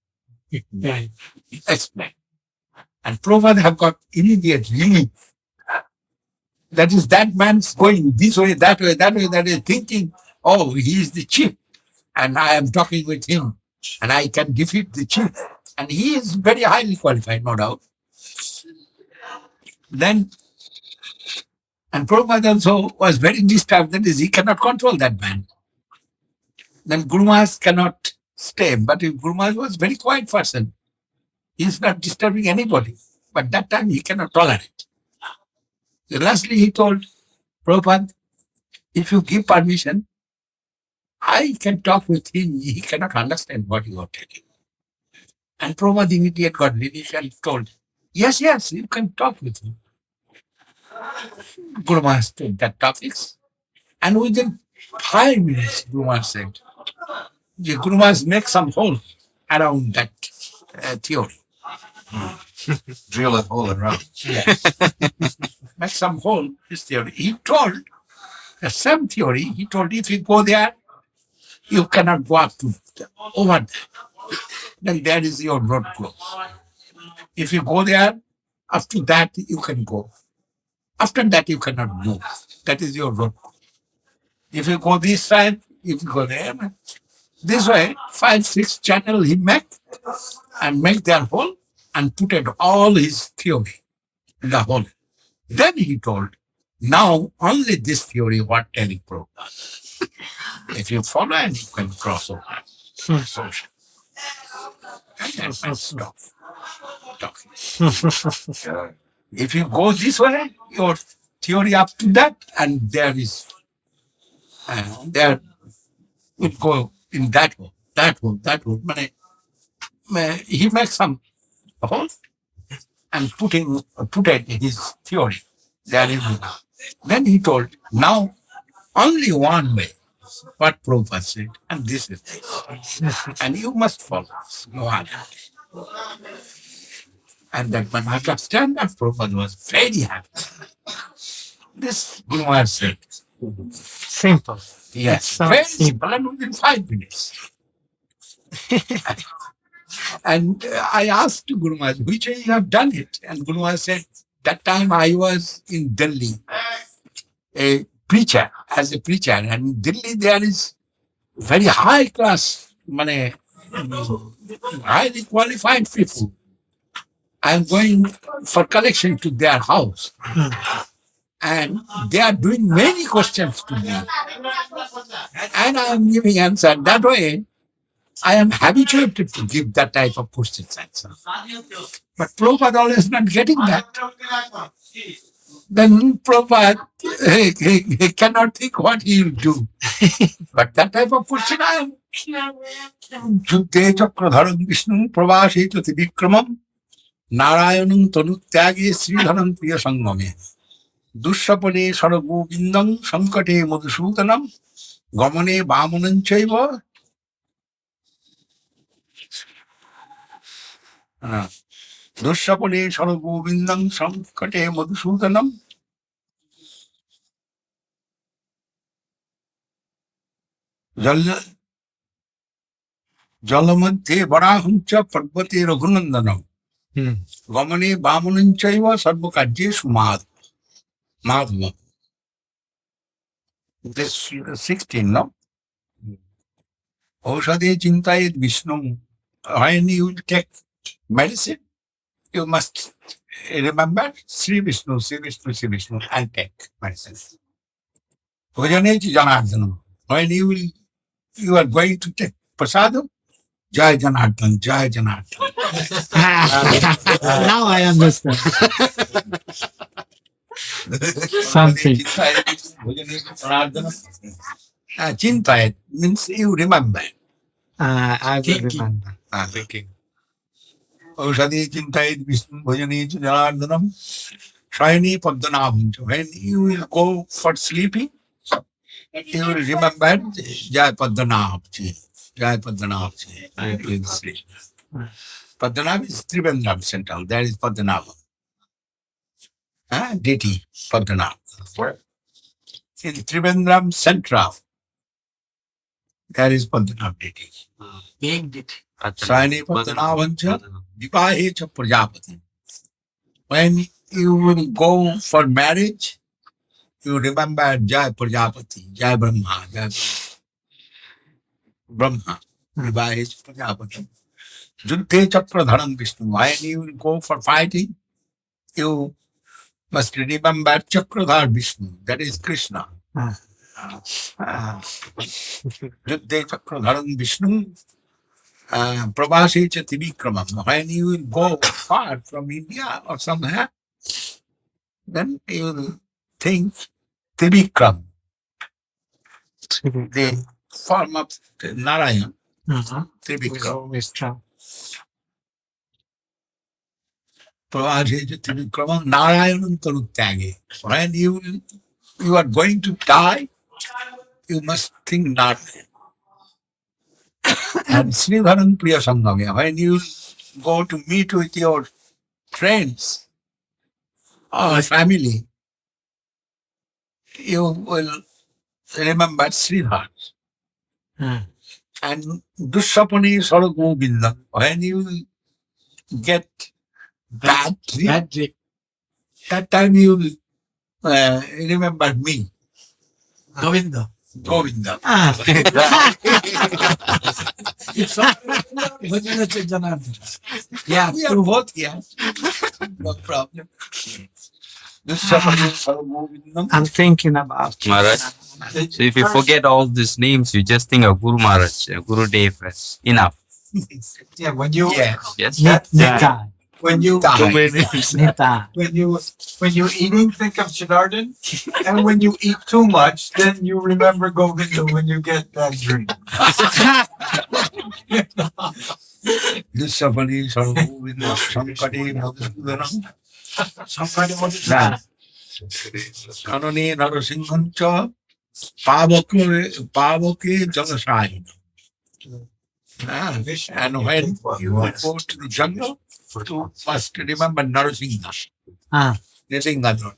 explain. And Prabhupada have got immediate relief. That is, that man's going this way, that way, that way, that way, thinking, oh, he is the chief, and I am talking with him, and I can defeat the chief. And he is very highly qualified, no doubt. Then, and Prabhupada also was very disturbed, that is, he cannot control that man. Then Guru Maharaj cannot stay, but if Guru Maharaj was very quiet person, he is not disturbing anybody. But that time he cannot tolerate. So lastly, he told Prabhupada, if you give permission, I can talk with him. He cannot understand what you are telling. And Prabhupada immediately got relief and told, yes, yes, you can talk with him. Guru Maharaj took that topics. And within 5 minutes, Guru Maharaj said, the Guru Maharaj make some hole around that theory. Drill it all around. Yes. Make some hole, this theory. He told, the same theory, he told, if you go there, you cannot go up to over there. Then there is your road closed. If you go there, up to that you can go. After that you cannot move. That is your road. If you go this side, if you go there, this way, 5, 6 channel he make and make their hole and put it all his theory in the hole. Then he told, now only this theory what telling Prabhupada. If you follow and you can cross over. So, and then man stop talking. If you go this way, your theory up to that, and there is, there will go in that hole, that hole, that hole. He makes some hole and put it in his theory. There is. Then he told, now only one way, what Prabhupada said, and this is this. And you must follow this, no other. And that man understand that Prabhupada was very happy. This Guru Maharaj said, Simple. yes, It's very simple. simple, and within 5 minutes. And I asked Guru Maharaj, which way you have done it? And Guru Maharaj said, that time I was in Delhi, a preacher, as a preacher, and in Delhi there is very high class, highly qualified people. I am going for collection to their house. And they are doing many questions to me. And I am giving answer. That way, I am habituated to give that type of questions answer. But Prabhupada always not getting that. Then Prabhupada, he cannot think what he will do. But that type of question I am. Jukte chakradharam Vishnu prabhasheta vikramam Narayanam tanutyage sridharam priya sangame Dushapane saragobindam sankate madhusudanam Gamane vamananchaiva Dushapane saragobindam sankate madhusudanam Jalamante varahamcha parvate raghunandanam Gamane vamananchaiva sarvakajye sumad Madhva. This 16, no? Oshade chintayet Vishnu. When you take medicine, you must remember Sri Vishnu, Sri Vishnu, Sri Vishnu, and take medicine. Bhojane Janardhanam. When you are going to take prasadam, Jai Janardhan, Jai Janardhan. Now I understand. Something. Chintayet means you remember. I will remember. Thinking. Aushadhi Chintayit Vishnu Bhajani Janardanam Shayani Padmanabhancha. When you will go for sleeping, you will remember Jai Padmanabh. Jai Padmanabh. You will sleep. Padmanabh is Trivandrum Central. That is Padmanabh. Deity Padmanabh. In Trivandrum Central, that is Padmanabh deity. Being it. Shayani Padmanabhancha Vivahecha Prajapati. When you will go for marriage, you remember Jai Prajapati, Jai Brahma, Jai Brahma, Vivahecha Prajapati. Juddhe Chakradharam Vishnu. When you will go for fighting, you must remember Chakradhar Vishnu, that is Krishna. Juddhe Chakradharam Vishnu. Prabhasi Chativikramam. When you will go far from India or somewhere, then you will think Trivikram, the form of Narayan, Trivikram. Always true. Prabhasi Chativikramam, Narayanam Tarutyage. When you are going to die, you must think Narayan. And Sridharan Priya Sanghamya. When you go to meet with your friends or family, you will remember Sridhar. And Dushapani Srila Govinda. When you get bad dream, that time you will remember me, Govinda. Govinda. Yeah, We are both here. No problem. Dushapani Srila Govinda. I'm thinking about Maharaj. So if you forget all these names, you just think of Guru Maharaj, Guru Dev. Enough. Yeah, when you Yes. Yes. Nita. when you Too many. Nita. when you're eating, think of Siddharthan, and when you eat too much, then you remember Govinda when you get that drink. Dushapani Srila Govinda. Sankati Madhusudanam. Sankati Madhusudanam. Kanani Narasinghancha. Pavake Jalasai. And when you go to the jungle, you must remember Narasingha. Narasimha.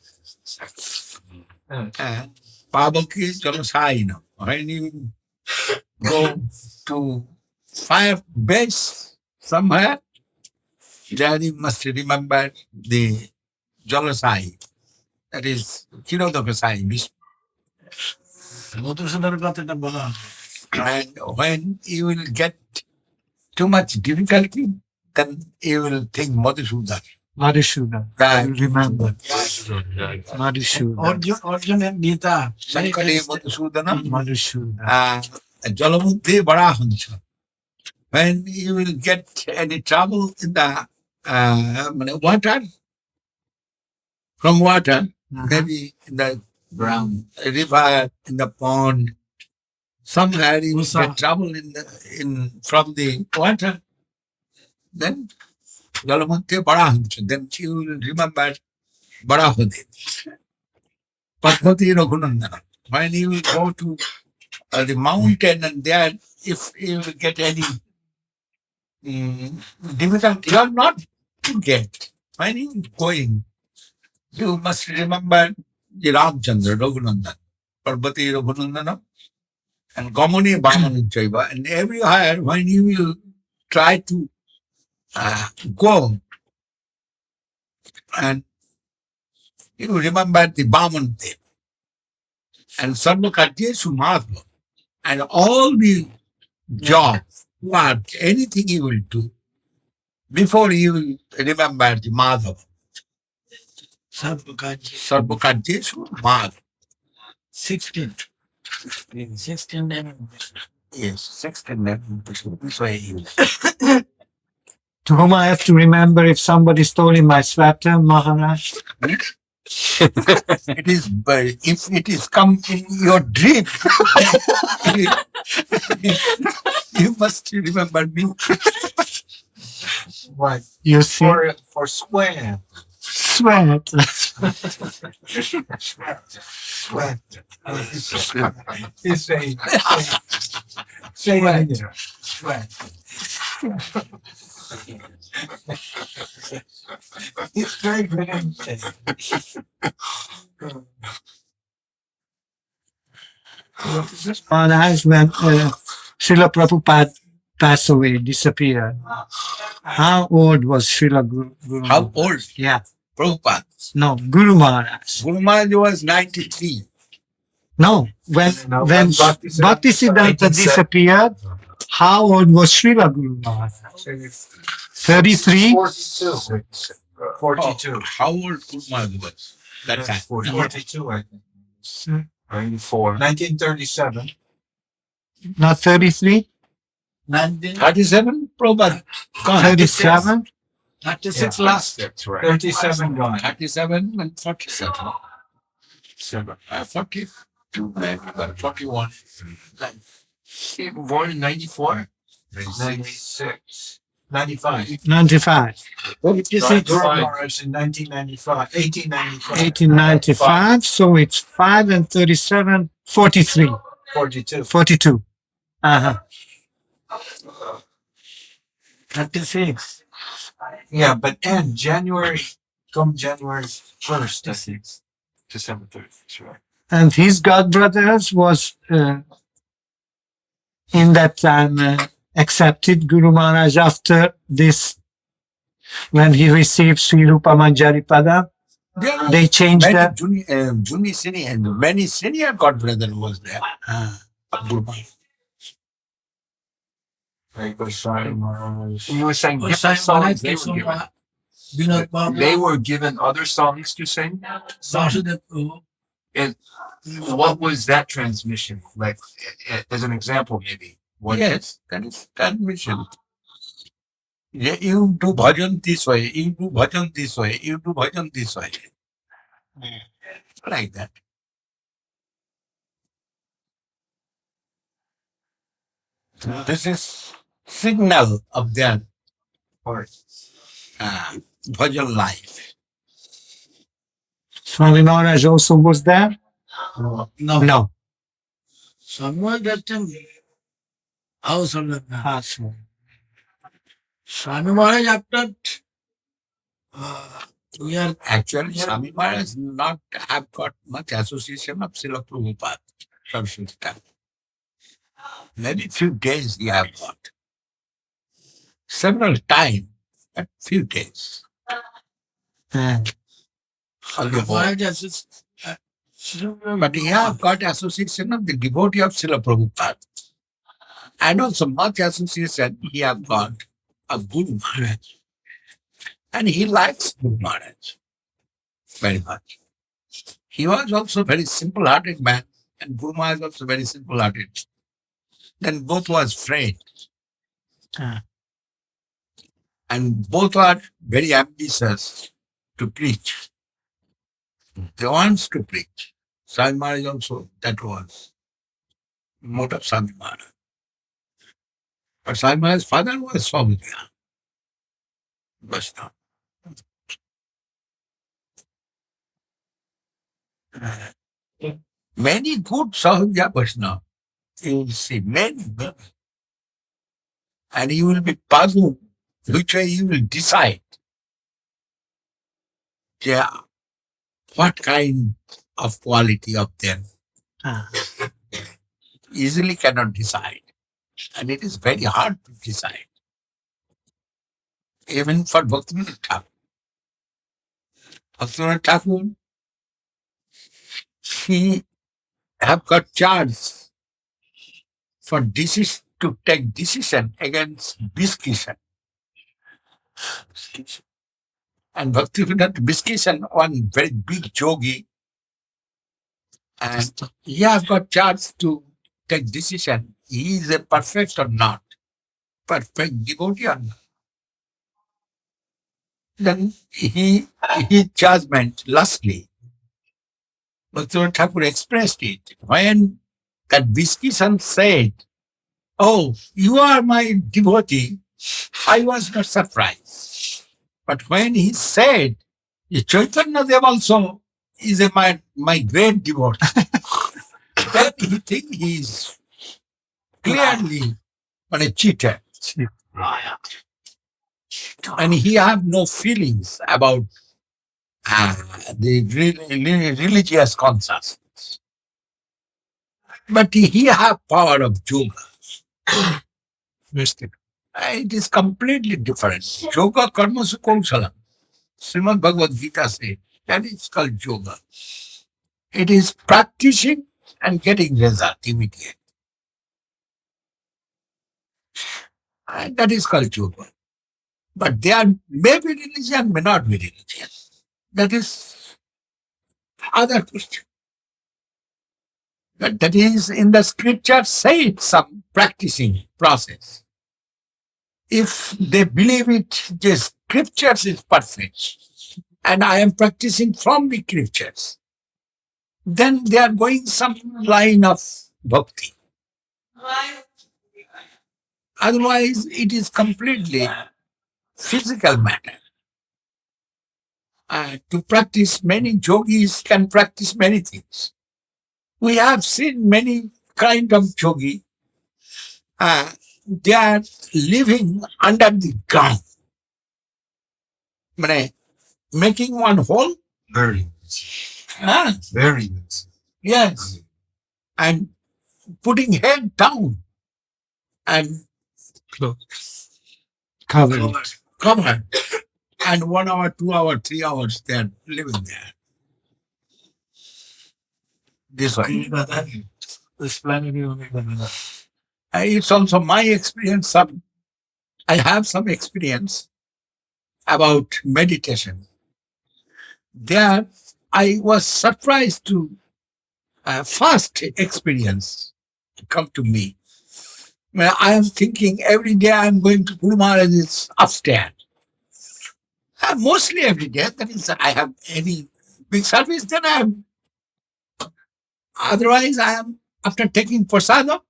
Pavake Jalasai. When you go to fire base somewhere, then you must remember the Jalasai. That is Kirodakasai. And when you will get too much difficulty, then you will think Madhusudan. Madhusudan. I remember. Madhusudan. Arjun and Gita. Sankali Madhusudana. Madhusudan. Jalamuddhi Varahancha. When you will get any trouble in the water, from water, maybe in the ground, river, in the pond, somewhere you will get trouble from the water, then Jalamuddhi Varahancha. Then you will remember Varahadev. Padmati Raghunandana. When you will go to the mountain and there, if you will get any difficulty, you are not to get. When you are going, you must remember the Ramchandra, Raghunandan, Parvati Raghunandana, and Gamani Bhamani Chaiva. And everywhere, when you will try to go, and you remember the Bhaman Dev and Sarvakatyesu Mahatma, and all the job, work, anything you will do, before you will remember the Madhava. Sarvakatyesu Mahatma. 16. 16 names. Yes, 16 names. This way you To whom I have to remember if somebody stole in my sweater, Maharaj? It is, if it is come in your dream, you must remember me. Right. You see? For square. Sweat. Sweat. You say it again. Sweat. It's very good. Maharaj, when Srila Prabhupada passed away, disappeared. How old was Srila Guru How Maharaj? old? Yeah. Prabhupada. No, Guru Maharaj. Guru Maharaj was 93. No, when No, when Bhaktisiddhanta Bhaktisiddhanta disappeared, how old was Srila Guru Maharaj? 33? 42. 42. Oh, how old Guru Maharaj was that time? 42, I think. 94. 1937. Not 33? 19, 37, Prabhupada. Gone. 37? 36 Yeah. last. That's right. 37 gone. 37 and 47. 42, maybe, but 41. He was born in 94. 96. 95. 95. Guru Maharaj in 1995. 1895. 1895, so it's 5 and 37, 43. 42. 42. Uh-huh. 36. Yeah, but end January, come January 1st, I think. December 30th, right. And his godbrothers was in that time accepted Guru Maharaj after this, when he received Sri Rupa Manjari Pada. There were They changed many that. junior senior, and many senior godbrother was there. Guru Maharaj. You were saying Oh, different Sai songs they were given. Vinod Babu, They were given other songs to sing. Vasudev Prabhu. And what was that transmission like? As an example, maybe. What? Yes, that is transmission. Yeah, you do bhajan this way, you do bhajan this way, you do bhajan this way. Like that. This is signal of their bhajan life. Swami Maharaj also was there? No. No. Somewhere that time, house of the Ah, so- Swami Maharaj after we are Actually, Swami Maharaj not have got much association of Srila Prabhupada. Saraswati Thakur. Maybe few days he have got. Several times, but few days. uh, On the whole. Maharaj is But he have got association of the devotee of Srila Prabhupada. And also much association he have got of Guru Maharaj. And he likes Guru Maharaj very much. He was also very simple-hearted man, and Guru Maharaj also very simple-hearted. Then both was friends. Ah. And both are very ambitious to preach. They want to preach. Swami Maharaj also, that was mode of Swami Maharaj. But Swami Maharaj's father was Swami Vaishnava. Many good Sahajya Vaishnava. You will see many. And you will be puzzled which way you will decide. Yeah. What kind of quality of them? ah. Easily cannot decide. And it is very hard to decide. Even for Bhaktivinoda Thakur. Bhaktivinoda Thakur, he have got charge for to take decision against Biskishan. And Bhaktivinoda Biskishan, one very big yogi, and he has got charge to take decision. He is a perfect or not, perfect devotee or not. Then his judgment lastly, Bhaktivinoda Thakur expressed it. When that Biskishan said, "Oh, you are my devotee, I was not surprised. But when he said, Chaitanya Dev also is my great devotee, then he think he is clearly a cheater. And he have no feelings about the religious consciousness. But he have power of yoga. Mystic. It is completely different. Yoga karma sukausala. Srimad Bhagavad Gita says that is called yoga. It is practicing and getting result immediate. And that is called yoga. But there may be religion, may not be religion. That is other question. But that is in the scripture say some practicing process. If they believe it, the scriptures is perfect, and I am practicing from the scriptures, then they are going some line of bhakti. Otherwise, it is completely physical matter. To practice, many yogis can practice many things. We have seen many kind of yogi. They are living under the ground, making one hole. Very, very nice. Yes, and putting head down and Covered. covered. And 1 hour, 2 hour, 3 hours, they are living there. This way. It's also my experience. I have some experience about meditation. There, I was surprised to first experience come to me. When I am thinking every day I am going to Guru Maharaj's upstairs. Mostly every day. That is, I have any big service, then I am. Otherwise, I am, after taking prasada,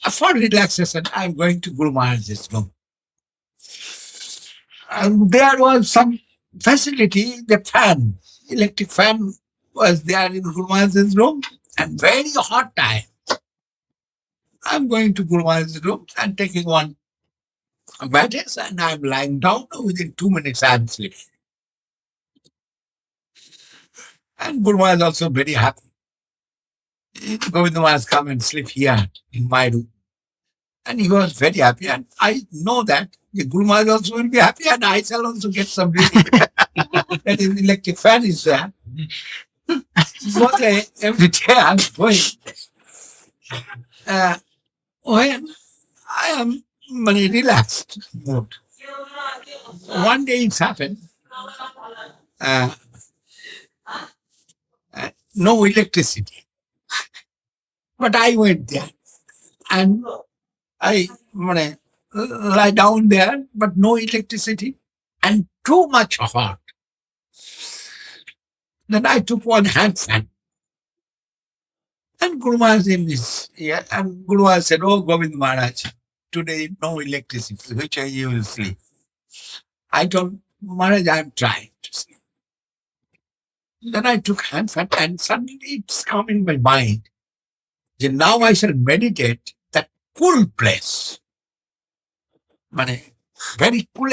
for relaxation, I am going to Guru Maharaj's room. And there was some facility, the fan, electric fan was there in Guru Maharaj's room, and very hot time. I'm going to Guru Maharaj's room and taking one mattress, and I'm lying down. Within 2 minutes, I'm sleeping. And Guru Maharaj also very happy. Govinda Maharaj come and sleep here in my room. And he was very happy. And I know that the Guru Maharaj also will be happy, and I shall also get some relief. That is, electric fan is there. So every day I'm going. When I am relaxed mood. One day it's happened. No electricity. But I went there and I lie down there, but no electricity and too much hot. Then I took one hand fan. And Guru Maharaj in this, yeah, and Guru Maharaj said, "Oh, Govinda Maharaj, today no electricity, which you will sleep." I told Maharaj, I am trying to sleep. Then I took hand fan, and suddenly it's come in my mind. Now I shall meditate that cool place. Very cool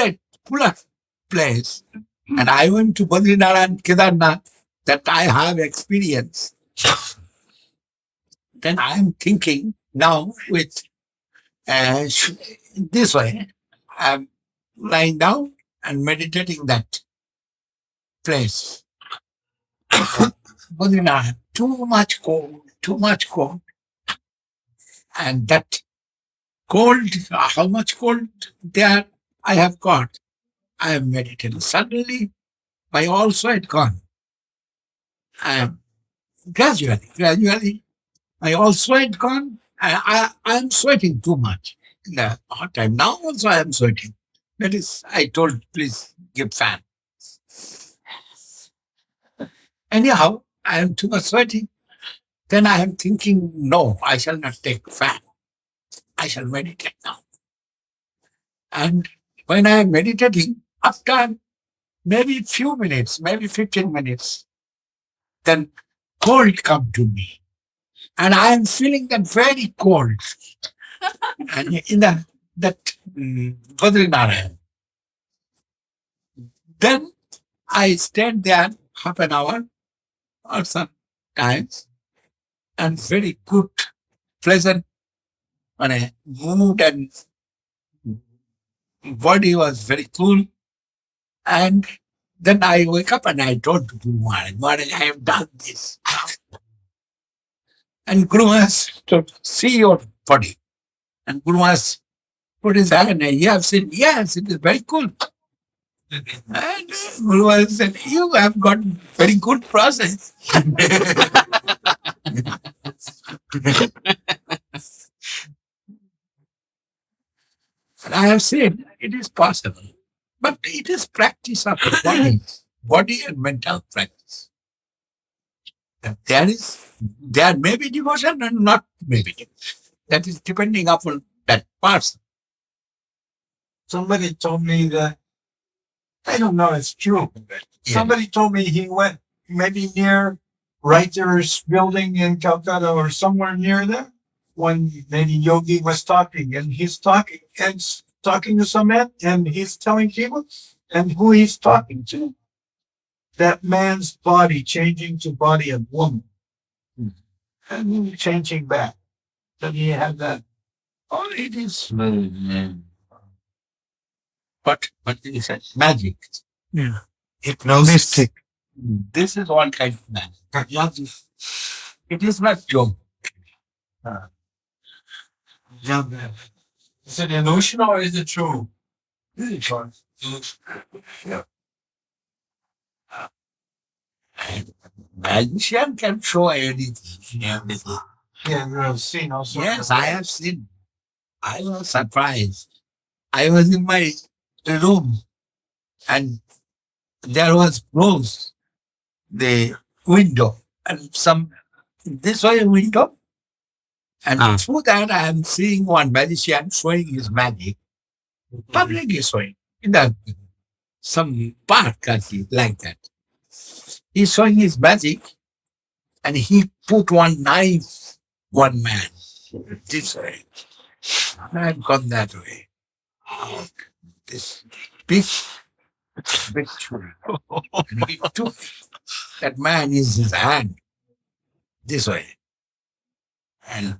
place. And I went to Badrinath and Kedarnath, that I have experience. Then I am thinking now with this way. I am lying down and meditating that place. Badrinath, too much cold. And that cold, how much cold there I have got. I am meditating. Suddenly, my all sweat gone. And gradually, my all sweat gone. I am sweating too much in the hot time. Now also I am sweating. That is, I told, please give fan. Anyhow, I am too much sweating. Then I am thinking, no, I shall not take fan. I shall meditate now. And when I am meditating, after maybe few minutes, maybe 15 minutes, then cold come to me. And I am feeling that very cold. And in that Badrinarayan. Then I stayed there half an hour or sometimes, and very good, pleasant mood, and body was very cool. And then I wake up and I told Guru Maharaj, I have done this. And Guru Maharaj told, see your body. And Guru Maharaj put his hand and you have seen, yes, it is very cool. And Guru Maharaj said, you have got very good process. And I have said it is possible, but it is practice of the body and mental practice. And there may be devotion and not may be devotion. That is depending upon that person. Somebody told me that, I don't know, it's true. But somebody told me he went maybe near Writer's building in Calcutta or somewhere near there when maybe Yogi was talking, and he's talking to some man, and he's telling people, and who he's talking to, that man's body changing to body of woman, and changing back. Then he had that. Oh, it is. But it is magic. Yeah. Hypnosis. Mystic. This is one kind of magic. It is not yoga. Is it illusion or is it true? Magician can show anything. Yeah, you've seen also. Yes, I have seen. I was surprised. I was in my room and there was closed the window and this way window. And through that I am seeing one magician showing his magic. Publicly showing in some park like that. He's showing his magic and he put one knife, one man, this way. And I've gone that way. This big tree. And he took that man in his hand this way and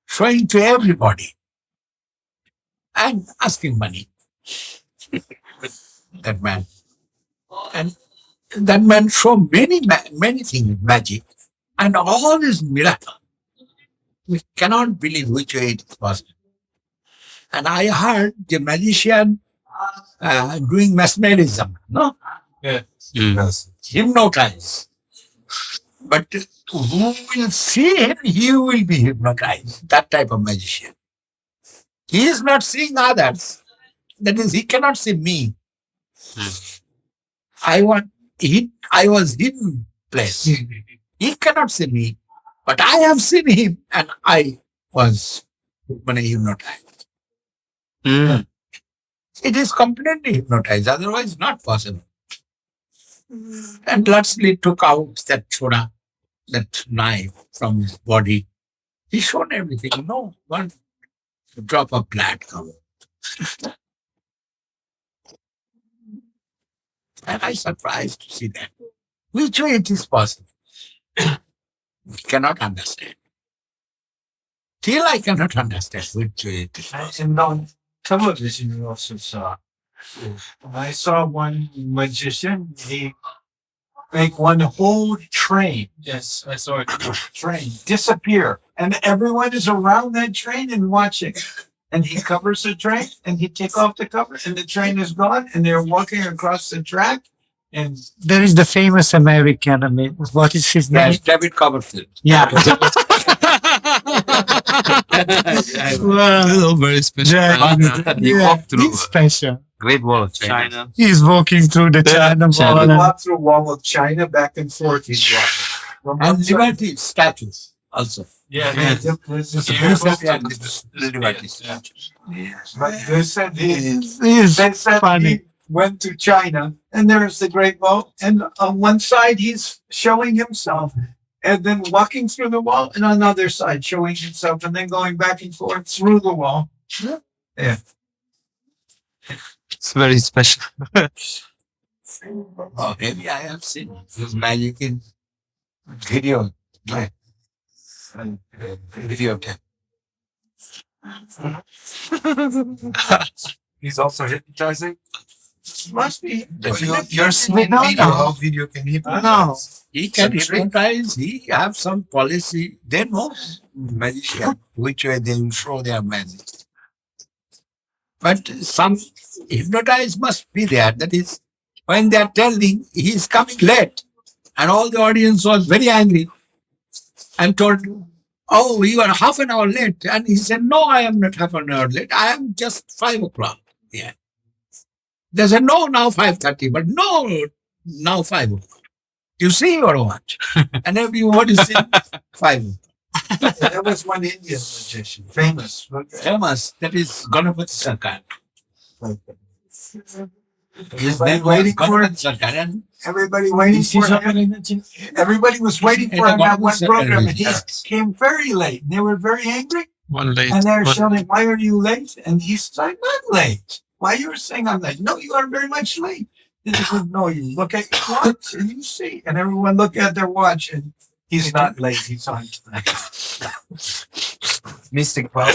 showing to everybody and asking money. That man. And that man showed many things, magic, and all is miracle. We cannot believe which way it is possible. And I heard the magician doing mesmerism, no? Yes. Hypnotize. But who will see him, he will be hypnotized. That type of magician. He is not seeing others. That is, he cannot see me. I was hidden place. He cannot see me, but I have seen him, and I was hypnotized. It is completely hypnotized, otherwise not possible. And Leslie took out that choda, that knife from his body. He showed everything. No, one drop of blood come. And I surprised to see that. Which way it is possible? We cannot understand. Till I cannot understand which way it is possible. And on television you also saw. I saw one magician, he make one whole train Yes, I saw it. disappear. And everyone is around that train and watching. And he covers the train and he take off the cover and the train is gone and they're walking across the track. And There is the famous American, what is his name? Yes, David Copperfield. Yeah. Hello, very special. He Yeah, walked through he's special. Great Wall of China. He's walking through the China he Wall. walked through wall of China back and forth. He's walking. And liberty statues also. Yeah, Yes. there's It's a very beautiful sad devotees. devotees. But they said He's they said funny. he went to China, and there's the Great Wall, and on one side he's showing himself, and then walking through the wall, and on the other side showing himself, and then going back and forth through the wall. It's very special. Oh, maybe I have seen this magic in video. Yeah. Video tape. He's also hypnotizing. Must be. You're seeing No, video. no. How video can hypnotize? He can hypnotize. He have some policy. They know magician which way they will show their magic. But some hypnotize must be there. That is, when they are telling he is coming late, and all the audience was very angry and told, "Oh, you are half an hour late." And he said, "No, I am not half an hour late. I am just 5 o'clock." Yeah. They said, "No, now 5:30, but no, now 5 o'clock. You see or what?" And everybody said 5 o'clock. There was one Indian magician, famous. Famous, that is Ganapati Sarkar. His Everybody name was waiting for Ganapati it. Sarkar. And Everybody waiting for him. Everybody was waiting for him at one program, and he came very late. They were very angry, One late. and they were one- shouting, "Why are you late?" And he said, "I'm not late. Why you were saying I'm late? No, you are very much late." And he said, "No, you look at your watch and you see." And everyone looked at their watch, and he's not late. He's on time. Mystic power.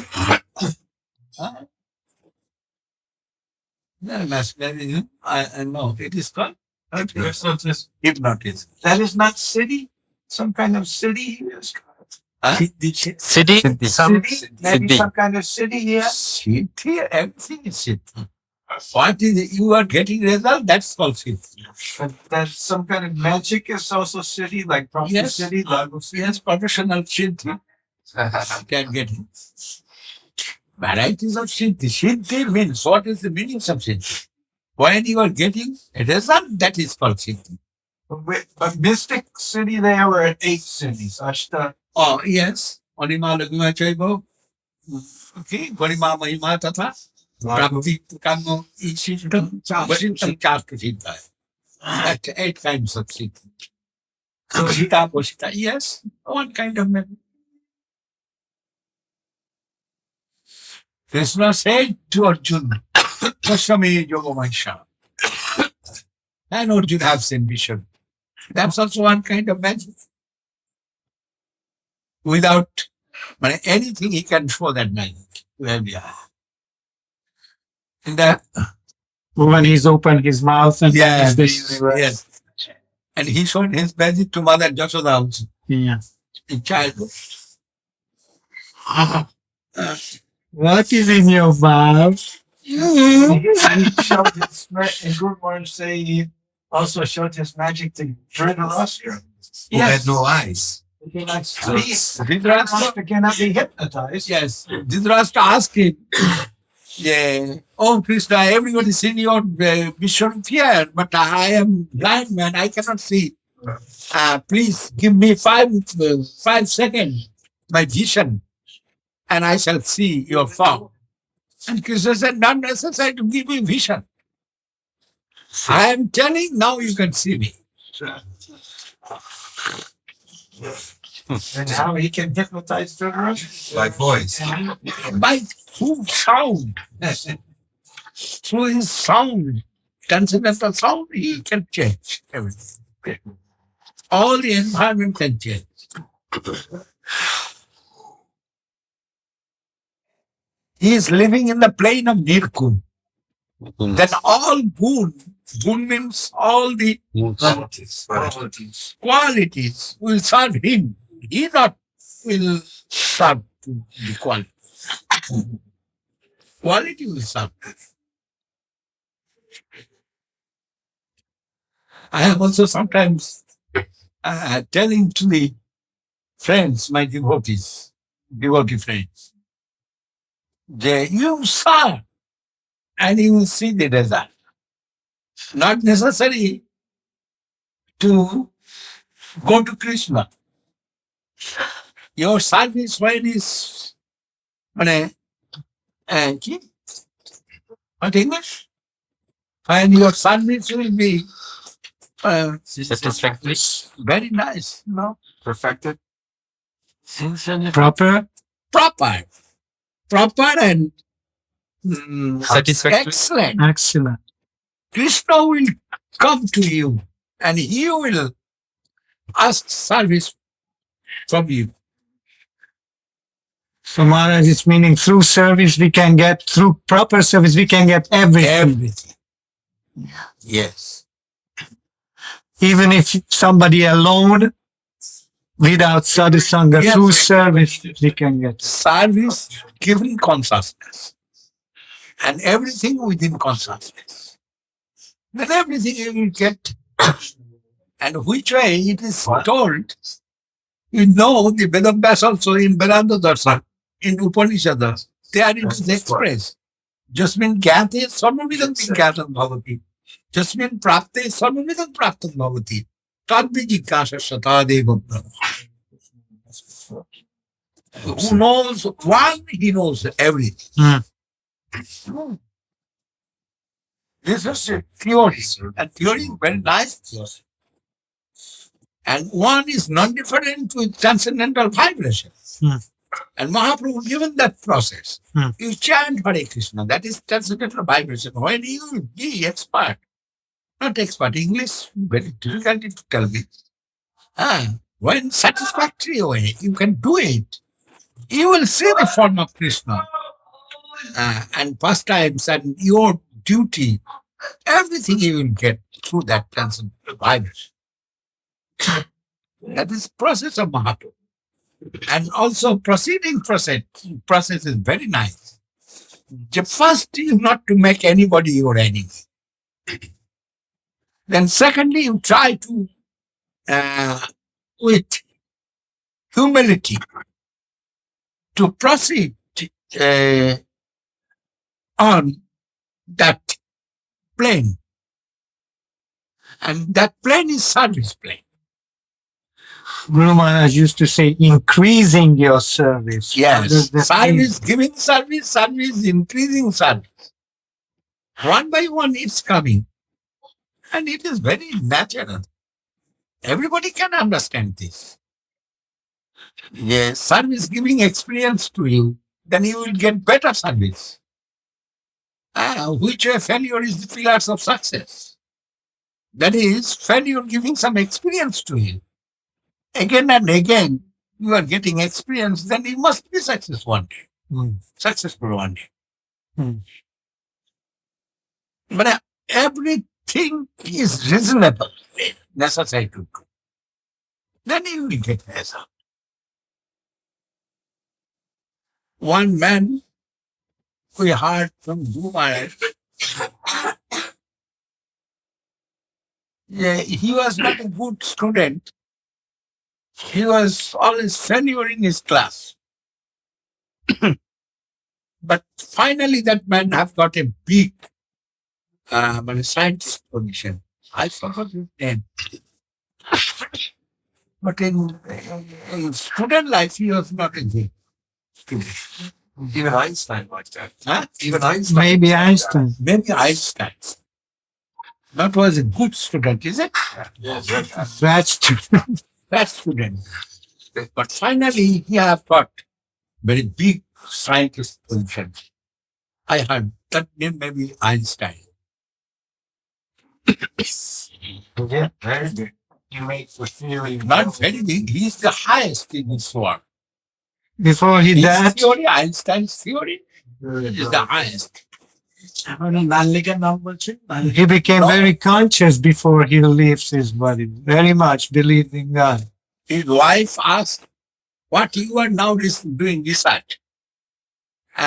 no, mesmerism, I know it is called hypnotism. That is not city. Some kind of city he is. Huh? City? Some City? Maybe City. some kind of city here. City, everything is city. What is it? You are getting result? That's called city. But that's some kind of magic is also city, like proper Yes. city, Lagos city. Yes, professional city can get it. Varieties of city. City means, what is the meaning of city? When you are getting a result, that is called city. But Mystic City, there were at 8 cities. Ashta. Oh, yes. Anima Laguna Chaibo. Okay. Gorima Mahima Tata. Bhakti Kamo Ishintam. Ishintam Charka Siddha. That's 8 kinds of city. Posita, Posita. Yes. One kind of memory. Krishna said to Arjuna, Pasami Yogomaisha. And Arjuna have seen vision. That's also one kind of magic. Without anything, he can show that magic. Well, yeah. And that, When he's opened his mouth and yeah, is this yes. And he showed his magic to Mother Jashoda also Yeah. in childhood. What is in your mouth? He showed his, and Guru Maharaj say he also showed his magic to Dhritarashtra. Who had no eyes. He cannot speak. Dhritarashtra, Dhritarashtra cannot be hypnotized. yes. Dhritarashtra asked him, yeah, "Oh, Krishna, everybody seen your vision here, but I am blind man, I cannot see. Please give me 5 seconds, my vision, and I shall see your form." And Krishna said, "Not necessary to give me vision. I am telling, now you can see me." And how he can hypnotize Dhritarashtra? By voice. By through sound. Through his sound, transcendental sound, he can change everything. All the environment can change. He is living in the plane of Nirgun. Then all boon means all the qualities will serve him. He not will serve to the quality. Quality will serve. I am also sometimes telling to the friends, my devotee friends, you serve and you will see the result. Not necessary to go to Krishna. your service when is মানে কি? What English? And your service will be Satisfactory. very nice, Perfected. Proper. Proper and Satisfactory. excellent. Excellent. Krishna will come to you and he will ask service from you. So Maharaj is meaning through service we can get, through proper service we can get everything. Everything. Yes. Even if somebody alone, without sadhusanga, Yes. through service we can get. Service given consciousness and everything within consciousness. Then everything you will get. And which way it is told, you know the Vedas also in Vedanta Darshan, in Upanishads, there it is expressed. Jasmin gyate sarvavidam jnanatam bhavati. Jasmin prapte sarvavidam praptam bhavati. Tadvijikasha satadeva brahma. Who knows one, he knows everything. This is a theory. And theory is very nice theory. And one is non-different with transcendental vibration. And Mahaprabhu given that process. You chant Hare Krishna, that is transcendental vibration. When you will be expert, not expert, English, very difficult to tell me. When satisfactory way, you can do it. You will see the form of Krishna and pastimes and your duty. Everything you will get through that transcendental vibration. That is process of Mahaprabhu. And also proceeding process is very nice. The first is not to make anybody your enemy. Then secondly, you try to, with humility, to proceed on that plane. And that plane is service plane. Guru Maharaj used to say, increasing your service. What does Yes, that mean? service, giving service, increasing service. One by one it's coming. And it is very natural. Everybody can understand this. Yes, service giving experience to you, then you will get better service. Which way failure is the pillars of success. That is, failure giving some experience to you. Again and again, you are getting experience, then you must be successful one day. Successful one day. But everything is reasonable, necessary to do. Then you will get result. One man, we heard from Guru Maharaj, he was not a good student. He was always failure in his class. But finally that man have got a big scientist position. I forgot his name. But in student life, he was not a good student. Even Einstein like that. Huh? Even Einstein. Maybe Einstein. Maybe Einstein. That was a good student, is it? Yes, That's true. That student. But finally, he have got very big scientist position. I heard that name maybe Einstein. Yeah, very good. You make the theory. Not very big. He is the highest in his work. Before he His died, theory, Einstein's theory, is the highest. নাল্লিকার নাম বলছেন he became very conscious before he leaves his body. Very much believed in God. His wife asked, what you are now doing research?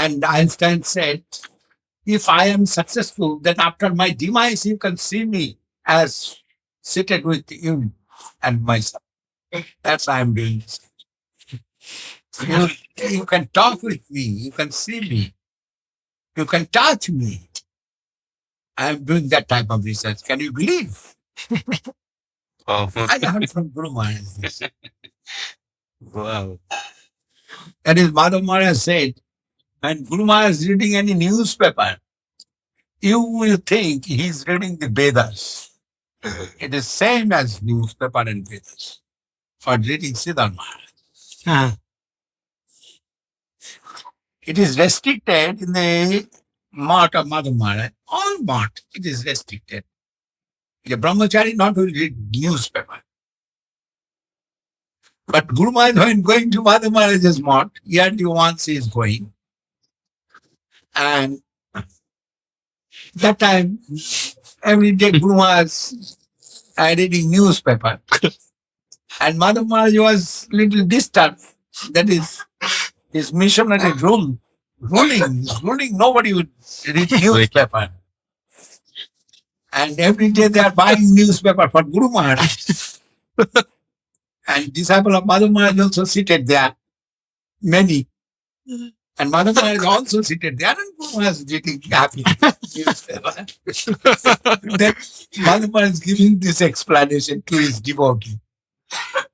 And Einstein said, if I am successful, then after my demise, you can see me as seated with you and myself. That's why I'm doing this. You can talk with me, you can see me, you can touch me. I'm doing that type of research. Can you believe? Oh, I heard from Guru Maharaj. wow. That is, Madhav Maharaj said, when Guru Maharaj is reading any newspaper, you will think he is reading the Vedas. It is same as newspaper and Vedas for reading Siddhar Maharaj. Ah, It is restricted in the mart of Madhav Maharaj. All mart, it is restricted. The brahmachari not will read newspaper. But Guru Maharaj, when going to Madhav Maharaj's mart, yearly once he is going. And that time, every day Guru Maharaj reading newspaper. And Madhav Maharaj was little disturbed. That is his missionary ruling. Nobody would read newspaper. And every day they are buying newspaper for Guru Maharaj. And disciple of Madhav Maharaj also seated there. Many. And Madhav Maharaj also seated there, and Guru Maharaj is reading happy newspaper. Then Madhav Maharaj is giving this explanation to his devotee.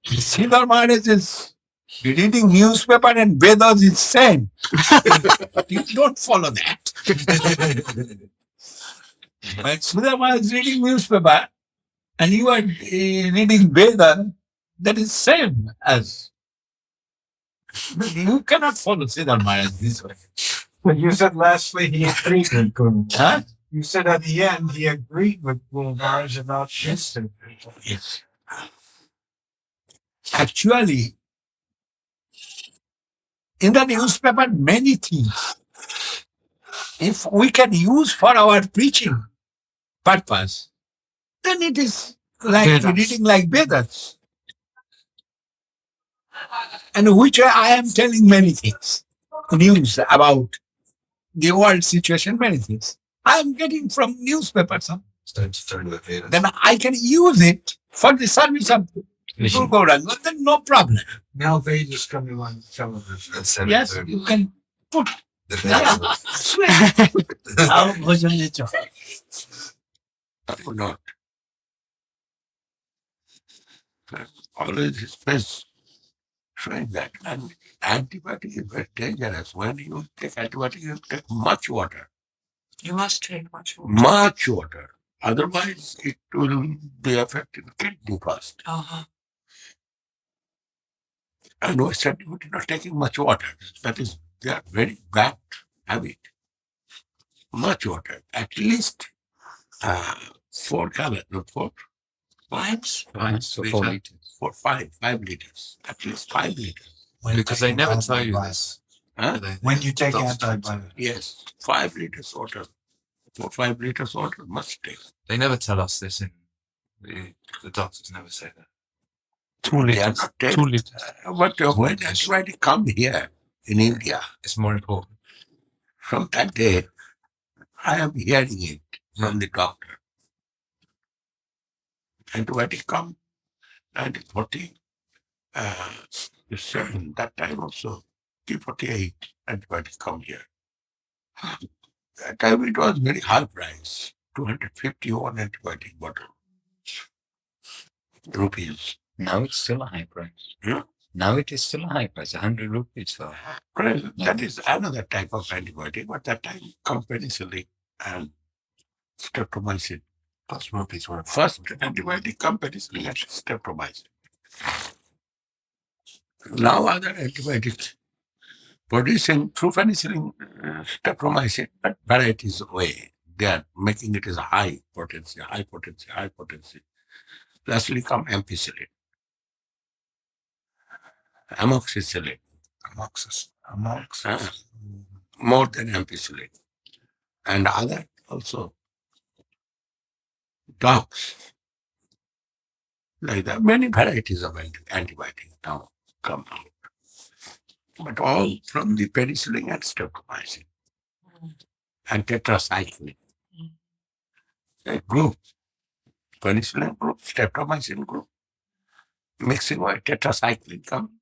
Sridhar Maharaj is reading newspaper and Vedas is same. But you don't follow that. When Sridhar Maharaj is reading newspaper and you are reading Veda, that is same as. But you cannot follow Sridhar Maharaj this way. But you said lastly he agreed with Guru. Huh? You said at the end he agreed with Guru Maharaj about this. Yes. Actually, in the newspaper, many things, if we can use for our preaching purpose, then it is like Vedas. reading like Vedas. And which I am telling many things, news about the world situation, many things. I am getting from newspapers. Then I can use it for the service of Guru Gauranga, then no problem. Now Vedas coming on television. Yes, you can put. આવો ભોજન લેજો. Or not. Always his best showing that. And antibiotic is very dangerous. When you take antibiotic, you take much water. You must take much water. Much water. Otherwise, it will be affecting kidney first. Uh-huh. And Western devotee not taking much water. That is, they are very bad habit. Much water. At least 4 gallons, not 4. Pints? So 4 liters. 5 liters. At least 5 liters. Because they never tell you this. Huh? When you take antibiotics. Yes, 5 liters water. 5 liters water must take. They never tell us this in the doctors never say that. 2 They are liters. not taking. 2 liters. But when antibiotic come here in India, It's more important. from that day, I am hearing it from the doctor. Antibiotic come 1940, 7, that time also, 348 antibiotic come here. That time it was very high price, 251 antibiotic bottle. Rupees. Now it's still a high price. Yeah. Now it is still a high price, 100 rupees for. That is another type of antibiotic, but that time come penicillin and streptomycin. Plus rupees were First antibiotic come penicillin and streptomycin. Now other antibiotics producing through penicillin, streptomycin, but varieties way. They are making it as a high potency. Lastly come ampicillin, amoxicillin, more than ampicillin. And other also dogs. Like that, many varieties of antibiotics now come out. But all from the penicillin and streptomycin and tetracycline. A group, penicillin group, streptomycin group, mixing with tetracycline come